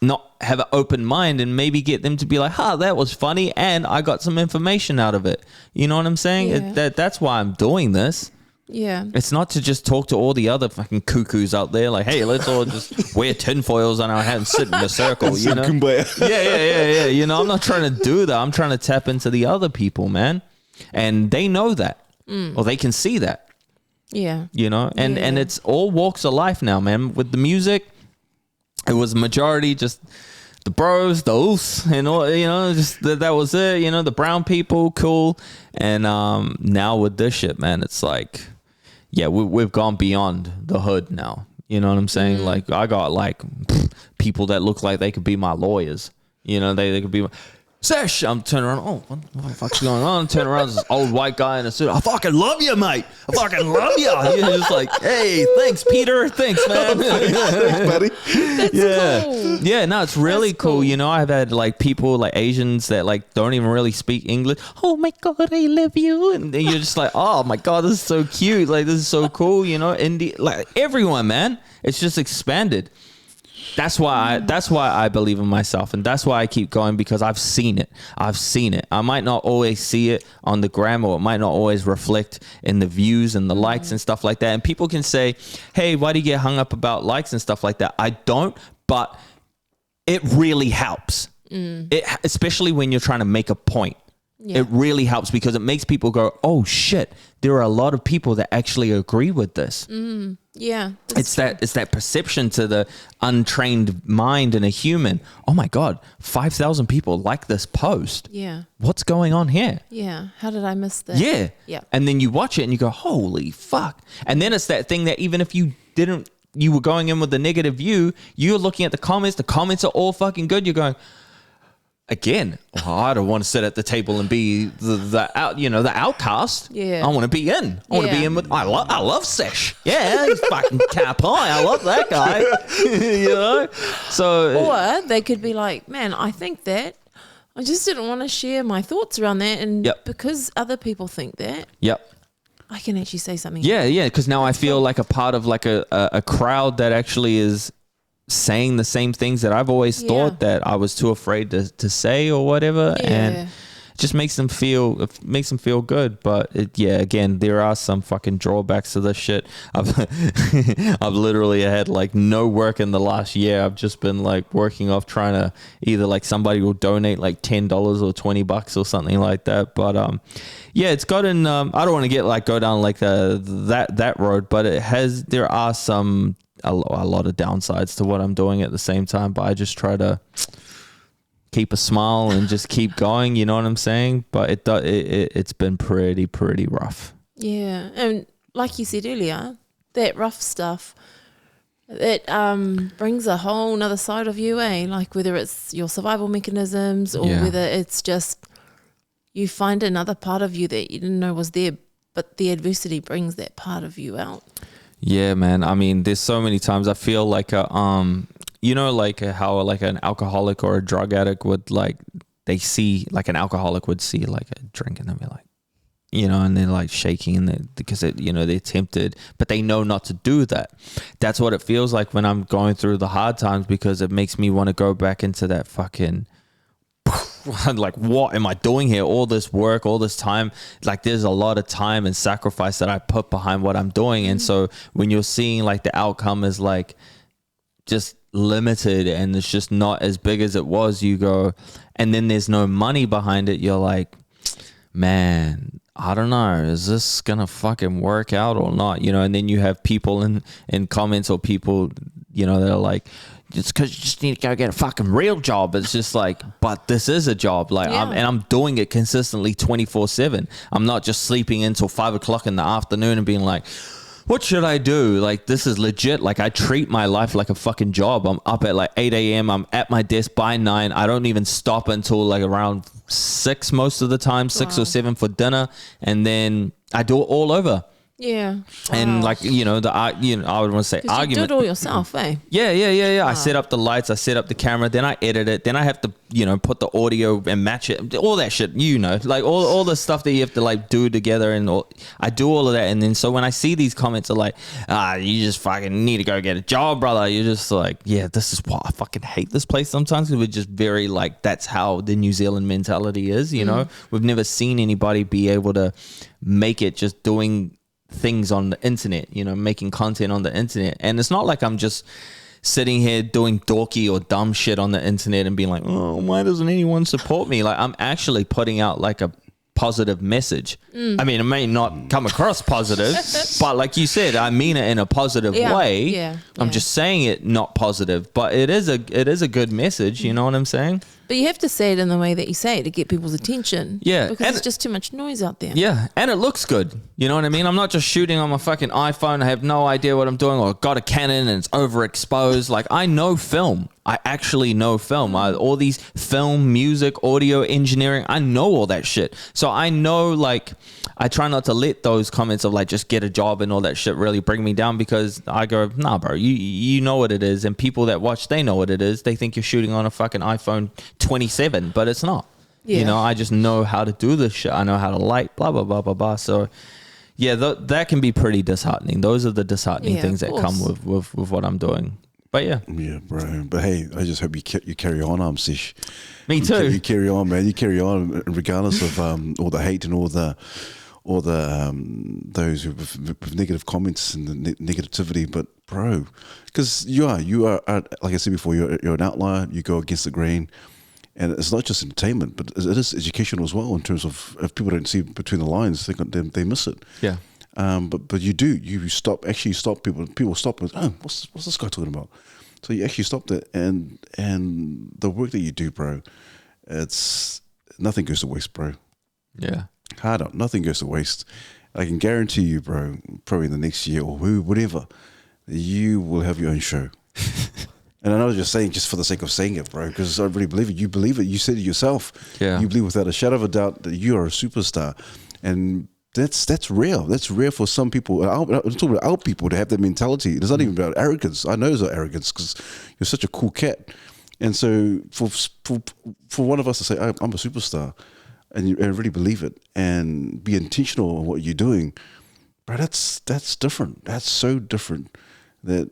not have an open mind, and maybe get them to be like, that was funny and I got some information out of it. You know what I'm saying? That's why I'm doing this. Yeah. It's not to just talk to all the other fucking cuckoos out there like, hey, let's all just wear tinfoils on our head and sit in a circle, you know? Yeah. You know, I'm not trying to do that. I'm trying to tap into the other people, man. And they know that. Or they can see that. Yeah. You know? And it's all walks of life now, man. With the music, it was majority just the bros, the oos, and all, just that was it. The brown people, cool. And now with this shit, man, it's like, yeah, we've gone beyond the hood now. You know what I'm saying? Like, I got like people that look like they could be my lawyers. They could be. Sesh, I'm turning around. Oh, what the fuck's going on? Turn around, this old white guy in a suit. I fucking love you, mate. I fucking love you. You're just like, hey, thanks, Peter. Thanks, man. Thanks, buddy. Yeah, cool. yeah. No, it's really That's cool. cool. I've had like people, like Asians, that like don't even really speak English. Oh my god, I love you, and you're just like, oh my god, this is so cute. Like, this is so cool. India, like everyone, man. It's just expanded. That's why I believe in myself, and that's why I keep going, because I've seen it. I might not always see it on the gram, or it might not always reflect in the views and the likes and stuff like that. And people can say, hey, why do you get hung up about likes and stuff like that? I don't, but it really helps. Especially when you're trying to make a point. Yeah. It really helps, because it makes people go, oh shit, there are a lot of people that actually agree with this. Yeah. It's that perception to the untrained mind in a human. Oh my God, 5,000 people like this post. Yeah. What's going on here? Yeah. How did I miss that? Yeah. Yeah. And then you watch it and you go, holy fuck. And then it's that thing that even if you were going in with a negative view, you're looking at the comments are all fucking good. You're going, again, I don't want to sit at the table and be the outcast. Yeah. I want to be in. I want to be in with. I love Sesh. Yeah, he's fucking cat pie. I love that guy. So, or they could be like, man, I think that. I just didn't want to share my thoughts around that, and because other people think that. Yep. I can actually say something. Yeah, because now I feel like a part of like a crowd that actually is saying the same things that I've always thought that I was too afraid to say or whatever, and it just makes them feel good. But again, there are some fucking drawbacks to this shit. I've literally had like no work in the last year. I've just been like working off trying to either like somebody will donate like $10 or $20 or something like that. But it's gotten I don't want to go down like that road, but there are a lot of downsides to what I'm doing at the same time, but I just try to keep a smile and just keep going, you know what I'm saying? But it's been pretty rough. Yeah, and like you said earlier, that rough stuff, it brings a whole nother side of you, like whether it's your survival mechanisms or whether it's just you find another part of you that you didn't know was there, but the adversity brings that part of you out. Yeah, man. I mean, there's so many times I feel like how like an alcoholic or a drug addict would like, they see like an alcoholic would see like a drink and they'll be like, and they're like shaking and because they're tempted, but they know not to do that. That's what it feels like when I'm going through the hard times, because it makes me want to go back into that fucking like, what am I doing here? All this work, all this time, like there's a lot of time and sacrifice that I put behind what I'm doing. And so when you're seeing like the outcome is like just limited and it's just not as big as it was, you go, and then there's no money behind it, you're like, man, I don't know, is this gonna fucking work out or not? And then you have people in comments or people, that are like, it's because you just need to go get a fucking real job. It's just like, but this is a job. Like, I'm doing it consistently 24/7. I'm not just sleeping until 5 o'clock in the afternoon and being like, what should I do? Like, this is legit. Like, I treat my life like a fucking job. I'm up at like 8 a.m. I'm at my desk by 9. I don't even stop until like around 6 most of the time, 6 or 7 for dinner. And then I do it all over. Yeah. And like, I would want to say argument. You do it all yourself, eh? Yeah. I set up the lights, I set up the camera, then I edit it, then I have to, put the audio and match it, all that shit, like all the stuff that you have to like do together, and I do all of that. And then so when I see these comments are like, you just fucking need to go get a job, brother. You're just like, yeah, this is why I fucking hate this place sometimes, because we're just very like, that's how the New Zealand mentality is, We've never seen anybody be able to make it just doing things on the internet, making content on the internet. And it's not like I'm just sitting here doing dorky or dumb shit on the internet and being like, oh, why doesn't anyone support me? Like, I'm actually putting out like a positive message. I mean, it may not come across positive, but like you said, I mean it in a positive way. Yeah. I'm just saying it not positive, but it is a good message. You know what I'm saying? But you have to say it in the way that you say it to get people's attention. Yeah. Because there's just too much noise out there. Yeah, and it looks good. You know what I mean? I'm not just shooting on my fucking iPhone. I have no idea what I'm doing, or got a Canon and it's overexposed. Like, I know film. I actually know film. All these film, music, audio, engineering, I know all that shit. So I know, like, I try not to let those comments of like just get a job and all that shit really bring me down, because I go, nah, bro, you know what it is. And people that watch, they know what it is. They think you're shooting on a fucking iPhone 27, but it's not. Yeah. You know, I just know how to do this shit. I know how to light, blah, blah, blah, blah, blah. So, yeah, that can be pretty disheartening. Those are the disheartening things that come with what I'm doing. But yeah. Yeah, bro. But hey, I just hope you carry on, Sesh. Me too. You carry on, man. You carry on regardless of all the hate and all the those with negative comments and the negativity. But bro, because you are like I said before, you're an outlier. You go against the grain. And it's not just entertainment, but it is educational as well, in terms of, if people don't see between the lines, they miss it. Yeah. But you stop people stop and, oh, what's this guy talking about? So you actually stopped it, and the work that you do, bro, it's nothing goes to waste, bro. Yeah. Hard up, nothing goes to waste. I can guarantee you, bro, probably in the next year or whatever, you will have your own show. And I know you're saying just for the sake of saying it, bro, because I really believe it. You believe it. You said it yourself. Yeah. You believe without a shadow of a doubt that you are a superstar. And that's rare. That's rare for some people. I'm talking about our people to have that mentality. It's not even about arrogance. I know it's not arrogance, because you're such a cool cat. And so for one of us to say, I'm a superstar, and you really believe it and be intentional on what you're doing, bro, that's different. That's so different that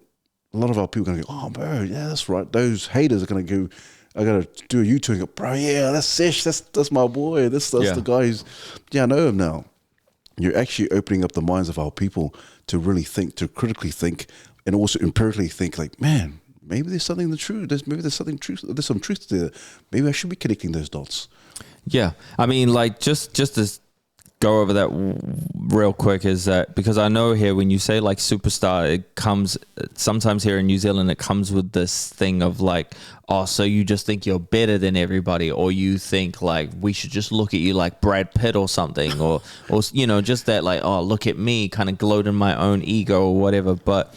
a lot of our people are going to go, oh, bro, yeah, that's right. Those haters are going to go, I got to do a U-turn and go, bro, yeah, that's Sesh. That's my boy. That's the guy who's, I know him now. You're actually opening up the minds of our people to really think, to critically think, and also empirically think, like, man, maybe there's something true. There's some truth there. Maybe I should be connecting those dots. Yeah. I mean, like, just to go over that real quick, is that because I know here when you say like superstar, it comes sometimes here in New Zealand, it comes with this thing of like, oh, so you just think you're better than everybody, or you think like we should just look at you like Brad Pitt or something, or you know, just that like, oh, look at me, kind of gloat in my own ego or whatever. But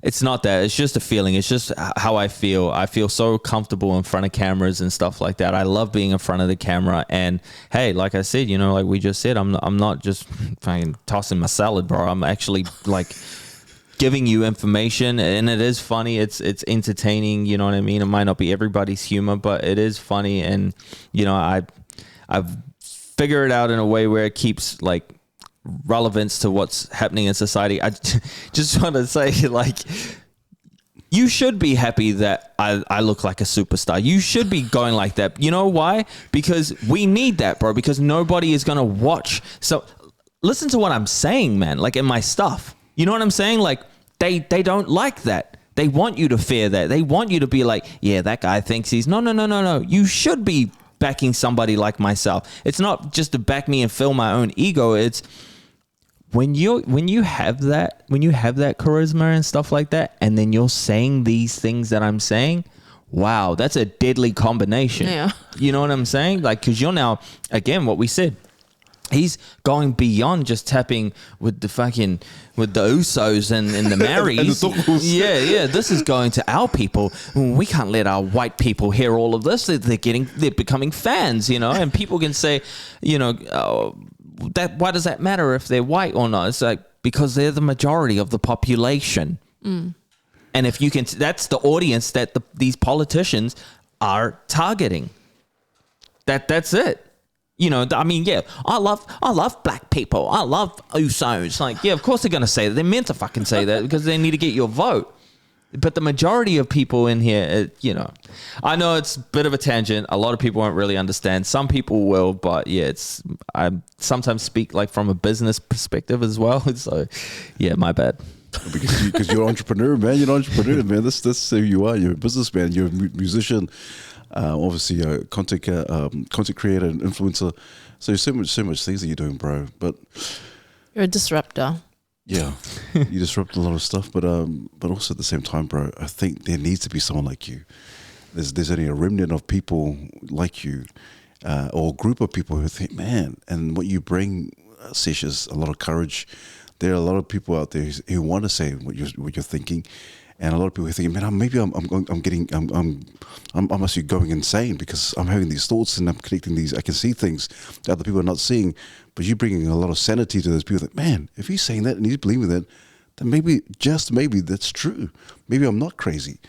it's not that. It's just a feeling. It's just how I feel. I feel so comfortable in front of cameras and stuff like that. I love being in front of the camera. And hey, like I said, you know, like we just said, I'm not just fucking tossing my salad, bro. I'm actually like giving you information, and it is funny. It's entertaining. You know what I mean? It might not be everybody's humor, but it is funny. And you know, I've figured it out in a way where it keeps like relevance to what's happening in society. I just want to say, like, you should be happy that I look like a superstar. You should be going like that. You know why? Because we need that, bro, because nobody is going to watch. So listen to what I'm saying, man, like in my stuff. You know what I'm saying? Like they don't like that. They want you to fear that. They want you to be like, yeah, that guy thinks he's no. You should be backing somebody like myself. It's not just to back me and fill my own ego. It's when you have that charisma and stuff like that, and then you're saying these things that I'm saying, wow, that's a deadly combination. Yeah. You know what I'm saying? Like, because you're now, again, what we said, he's going beyond just tapping with the Usos and the Marys. Yeah. This is going to our people. We can't let our white people hear all of this. They're becoming fans, you know, and people can say, you know, why does that matter if they're white or not? It's like, because they're the majority of the population. And if you can, that's the audience that these politicians are targeting. That's it. You know, I mean, yeah, I love black people. I love Usos. Like, yeah, of course they're going to say that. They're meant to fucking say that because they need to get your vote. But the majority of people in here, you know, I know it's a bit of a tangent. A lot of people won't really understand. Some people will, but yeah, I sometimes speak like from a business perspective as well. So, yeah, my bad. Because you're an entrepreneur, man. You're an entrepreneur, man. That's who you are. You're a businessman. You're a musician. obviously content creator and influencer. So so much things that you're doing, bro. But You're a disruptor. yeah, you disrupt a lot of stuff. But also at the same time, bro, I think there needs to be someone like you. There's only a remnant of people like you, or a group of people who think, man, and what you bring, Sesh, is a lot of courage. There are a lot of people out there who want to say what you're thinking, and a lot of people who think, man, I'm actually going insane because I'm having these thoughts and I'm connecting these. I can see things that other people are not seeing, but you're bringing a lot of sanity to those people. That, man, if he's saying that and he's believing that, then maybe, just maybe, that's true. Maybe I'm not crazy.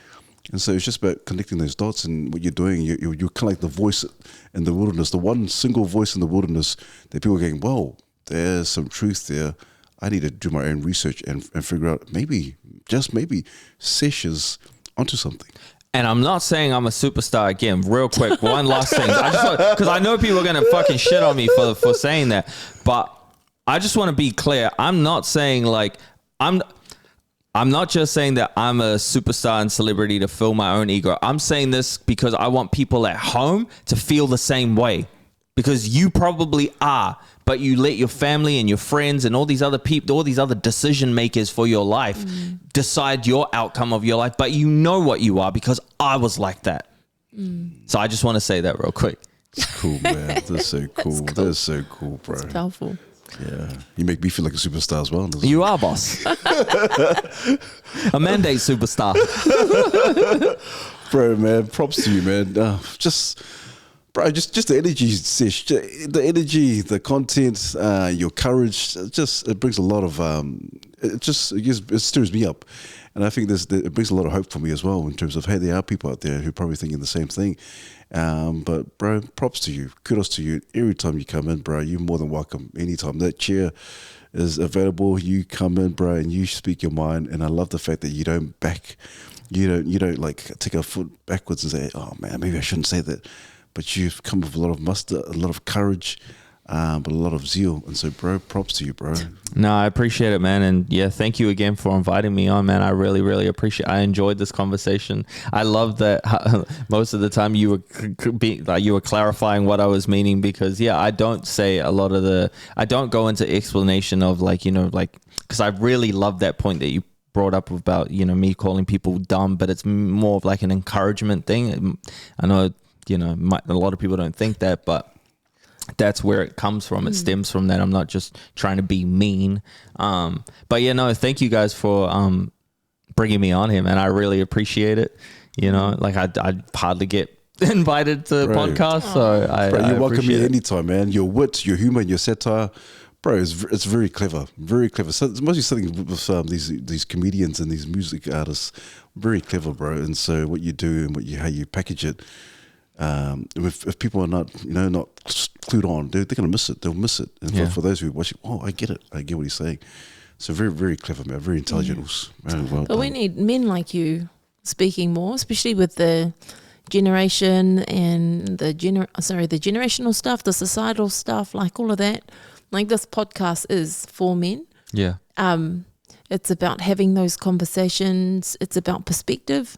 And so it's just about connecting those dots, and what you're doing. You're kind of like the voice in the wilderness, the one single voice in the wilderness that people are going, whoa, there's some truth there. I need to do my own research and figure out, maybe, just maybe, Sesh is onto something. And I'm not saying I'm a superstar again. Real quick, one last thing. Because I know people are going to fucking shit on me for saying that. But I just want to be clear. I'm not saying like, I'm not just saying that I'm a superstar and celebrity to fill my own ego. I'm saying this because I want people at home to feel the same way. Because you probably are, but you let your family and your friends and all these other people, all these other decision makers for your life decide your outcome of your life. But you know what you are, because I was like that. So I just want to say that real quick. Cool, man. That's so cool. That's so cool, bro. It's powerful. Yeah. You make me feel like a superstar as well. You are, boss. A mandate superstar. Bro, man, props to you, man. Bro, just the energy, Sesh, the energy, the content, your courage, it brings a lot of, it stirs me up. And I think it brings a lot of hope for me as well, in terms of, hey, there are people out there who are probably thinking the same thing. But bro, props to you. Kudos to you. Every time you come in, bro, you're more than welcome. Anytime that chair is available, you come in, bro, and you speak your mind. And I love the fact that you don't like take a foot backwards and say, oh man, maybe I shouldn't say that. But you've come with a lot of muster, a lot of courage, but a lot of zeal. And so, bro, props to you, bro. No, I appreciate it, man. And yeah, thank you again for inviting me on, man. I really, really appreciate it. I enjoyed this conversation. I love that most of the time you were clarifying what I was meaning, because yeah, I don't say I don't go into explanation of because I really love that point that you brought up about, me calling people dumb, but it's more of like an encouragement thing. I know, a lot of people don't think that, but that's where it comes from. It stems from that. I'm not just trying to be mean. But thank you guys for bringing me on here, man. I really appreciate it. I hardly get invited to podcasts, so you're welcome here it. anytime, man. Your wit, your humor, your satire, bro, it's very clever, very clever. So it's mostly something with these comedians and these music artists, very clever, bro. And so what you do and how you package it. If people are not clued on, they're going to miss it. They'll miss it. And for those who watch it, I get it. I get what he's saying. So very, very clever, man. Very intelligent. Man, well but we need men like you speaking more, especially with the generation and the generational stuff, the societal stuff, like all of that. Like this podcast is for men. Yeah. It's about having those conversations. It's about perspective.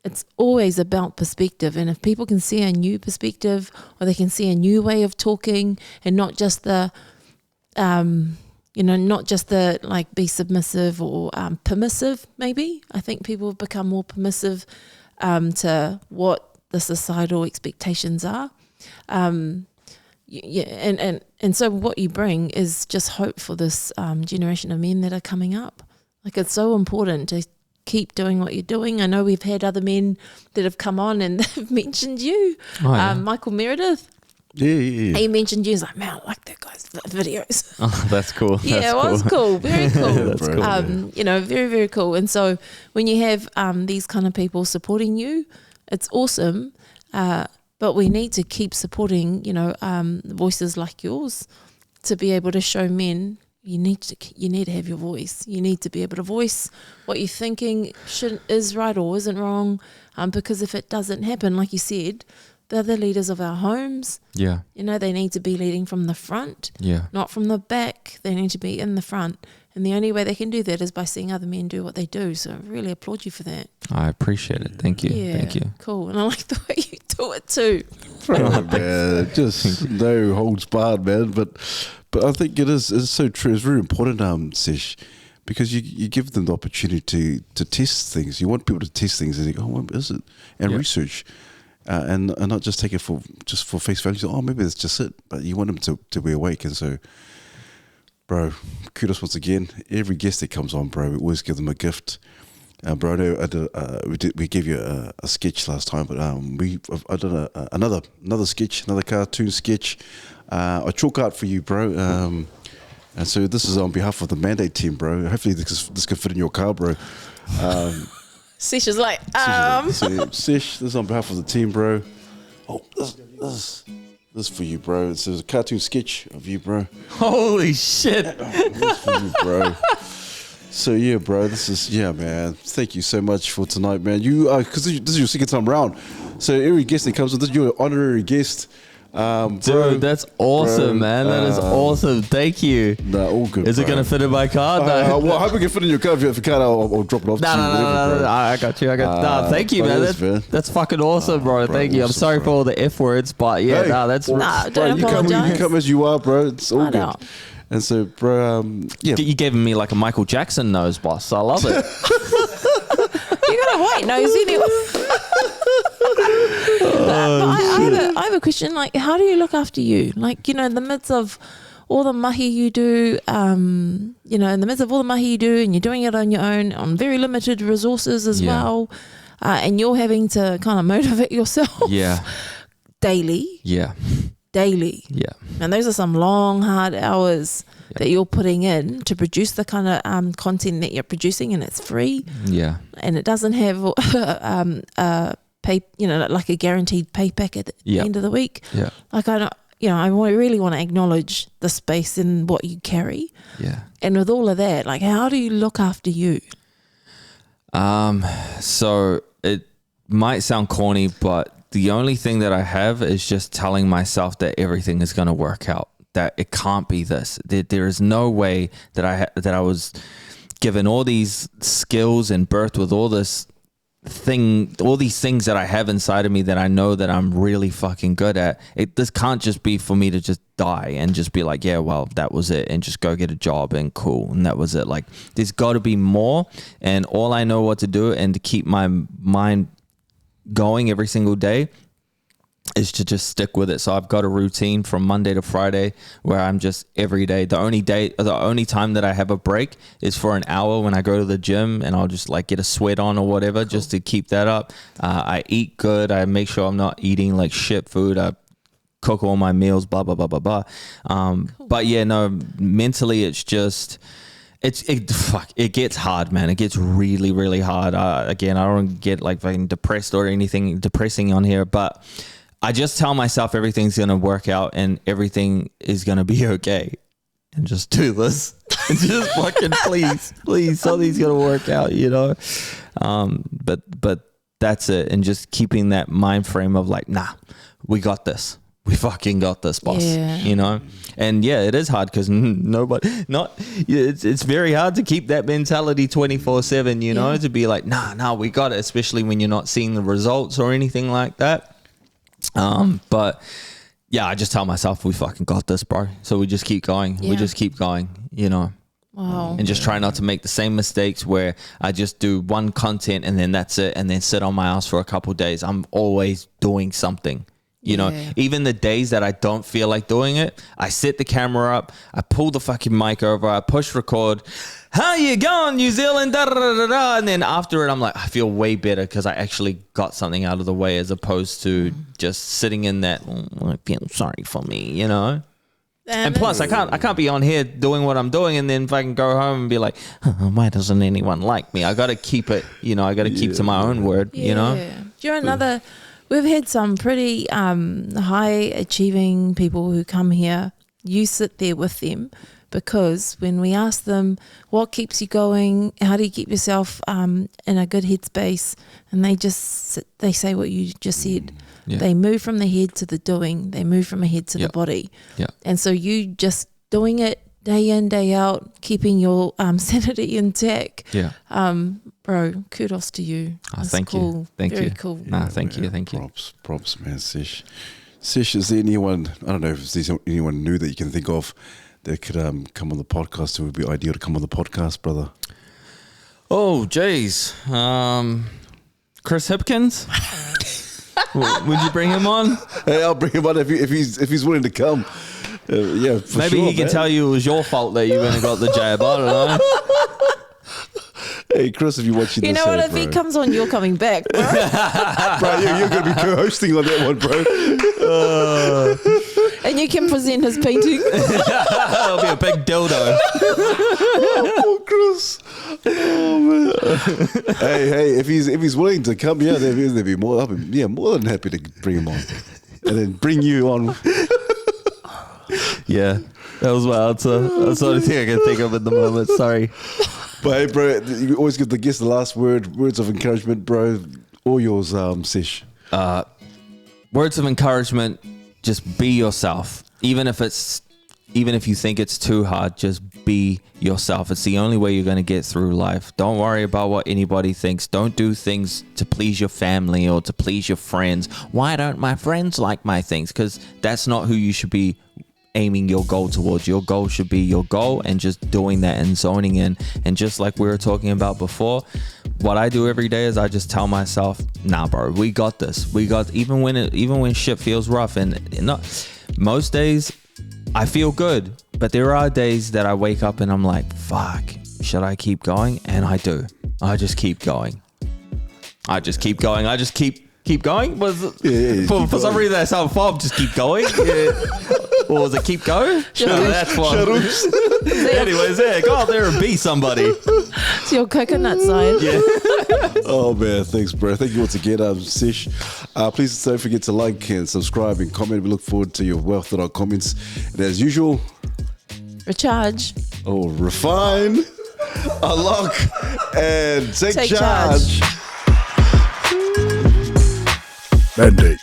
It's always about perspective, and if people can see a new perspective, or they can see a new way of talking, and not just the, like be submissive or permissive. Maybe I think people have become more permissive to what the societal expectations are. And so what you bring is just hope for this generation of men that are coming up. Like, it's so important to keep doing what you're doing. I know we've had other men that have come on and they've mentioned you. Michael Meredith. Yeah. He mentioned you. He's like, man, I like that guy's videos. Oh, that's cool. Yeah, it was cool. Very cool. That's cool. Very, very cool. And so when you have these kind of people supporting you, it's awesome. But we need to keep supporting, voices like yours to be able to show men. You need to have your voice. You need to be able to voice what you're thinking is right or isn't wrong. Because if it doesn't happen, like you said, they're the leaders of our homes. Yeah. They need to be leading from the front. Yeah. Not from the back. They need to be in the front. And the only way they can do that is by seeing other men do what they do. So I really applaud you for that. I appreciate it. Thank you. Yeah, Thank you. Cool. And I like the way you talk. do it too. Bro, man, just no holds barred, man. But I think it's so true. It's very important, Sesh, because you give them the opportunity to test things. You want people to test things and you go, oh, what is it? And research. And not just take it for face value. Oh, maybe that's just it. But you want them to be awake. And so, bro, kudos once again. Every guest that comes on, bro, we always give them a gift. Bro, I did, we gave you a sketch last time, but I did another sketch, another cartoon sketch, a chalk art for you, bro. And so this is on behalf of the Mandate team, bro. Hopefully this can fit in your car, bro. Sesh is like, Sesh, this is on behalf of the team, bro. Oh, this is for you, bro. It's a cartoon sketch of you, bro. Holy shit. This for you, bro. So yeah, bro, man. Thank you so much for tonight, man. You because this is your second time round. So every guest that comes on, you're an honorary guest. Dude, that's awesome, man. That is awesome. Thank you. Nah, all good. Is it going to fit in my car? No. Well, I hope it can fit in your car. If you can't, I'll drop it off. No. I got you. Thank you, man. That's fucking awesome, bro. Thank you. I'm sorry for all the F words, but yeah, that's. Don't apologize. You come as you are, bro. It's all good. And so, bro, yeah. You gave me like a Michael Jackson nose, boss. I love it. You got a white nose anyway. I have a question. Like, how do you look after you? Like, in the midst of all the mahi you do, and you're doing it on your own, on very limited resources as well, and you're having to kind of motivate yourself. Yeah. Daily. Yeah. And those are some long, hard hours that you're putting in to produce the kind of content that you're producing, and it's free. Yeah. And it doesn't have pay, like a guaranteed pay pack at the end of the week. Yeah. Like I really want to acknowledge the space in what you carry. Yeah. And with all of that, like, how do you look after you? So it might sound corny, but the only thing that I have is just telling myself that everything is going to work out, that it can't be this. There is no way that I was given all these skills and birthed with all these things that I have inside of me that I know that I'm really fucking good at. This can't just be for me to just die and just be like, yeah, well, that was it, and just go get a job and cool, and that was it. Like, there's got to be more, and all I know what to do and to keep my mind going every single day is to just stick with it. So I've got a routine from Monday to Friday where I'm just every day. The only time that I have a break is for an hour when I go to the gym, and I'll just like get a sweat on or whatever, just to keep that up. I eat good. I make sure I'm not eating like shit food. I cook all my meals, blah, blah, blah, blah, blah. But yeah, no, mentally it's just, it gets hard, man. It gets really, really hard. Again, I don't get like fucking depressed or anything depressing on here, but I just tell myself everything's going to work out and everything is going to be okay. And just do this. And just fucking please, something's going to work out, But that's it. And just keeping that mind frame of like, nah, we got this. We fucking got this, boss. Yeah. And yeah, it is hard because it's very hard to keep that mentality 24/7, to be like, nah, we got it, especially when you're not seeing the results or anything like that. But yeah, I just tell myself we fucking got this, bro. So we just keep going. Yeah. We just keep going, Wow. and just try not to make the same mistakes where I just do one content and then that's it, and then sit on my ass for a couple of days. I'm always doing something. Even the days that I don't feel like doing it, I set the camera up, I pull the fucking mic over, I push record. How you going, New Zealand? Da, da, da, da, da. And then after it, I'm like, I feel way better because I actually got something out of the way, as opposed to just sitting in that, I feel sorry for me, And plus, I can't be on here doing what I'm doing and then fucking go home and be like, why doesn't anyone like me? I got to keep it, I got to keep to my own word, Do you know we've had some pretty high achieving people who come here. You sit there with them, because when we ask them what keeps you going, how do you keep yourself in a good headspace, and they say what you just said. Yeah. They move from the head to the doing. They move from the head to the body. Yeah. And so you just doing it day in, day out, keeping your sanity intact. Yeah. Bro, Bro, kudos to you. That's thank cool. you. Thank Very you. cool. Nah, thank you. Props, man, Sesh. Sesh, is there anyone, I don't know if there's anyone new that you can think of that could come on the podcast? It would be ideal to come on the podcast, brother. Oh, jeez. Chris Hipkins? Would you bring him on? Hey, I'll bring him on if he's willing to come. Yeah, for Maybe sure, he can man. tell you it was your fault that you went and got the jab. I don't know. Hey, Chris, if you're watching You this, know what? hey, If he bro. comes on, you're coming back, bro. Bro, you're going to be co-hosting on that one, bro. And you can present his painting. It'll be a big dildo. Poor Chris. Oh, man. hey, if he's willing to come, yeah, they'd be more than happy to bring him on. And then bring you on. Yeah, that was my answer. That's the only thing I can think of at the moment. Sorry. But hey, bro, you always give the guest the last words of encouragement, bro. All yours, Sesh. Words of encouragement, just be yourself. Even if you think it's too hard, just be yourself. It's the only way you're going to get through life. Don't worry about what anybody thinks. Don't do things to please your family or to please your friends. Why don't my friends like my things? Because that's not who you should be aiming your goal towards. Your goal should be your goal, and just doing that and zoning in. And just like we were talking about before, what I do every day is I just tell myself, nah, bro, we got this. Even when shit feels rough, and not most days I feel good, but there are days that I wake up and I'm like, fuck, should I keep going? And I do. I just keep going. I just keep going. Keep going? For some reason that sounded fob, just keep going. Yeah. Or was it keep going? That's one. Anyways, yeah, go out there and be somebody. It's your coconut side. Yeah. Oh, man, thanks, bro. Thank you once again, Sesh. Please don't forget to like and subscribe and comment. We look forward to your wealth in our comments. And as usual, Recharge. refine, unlock, and take Take charge. charge. Mandate.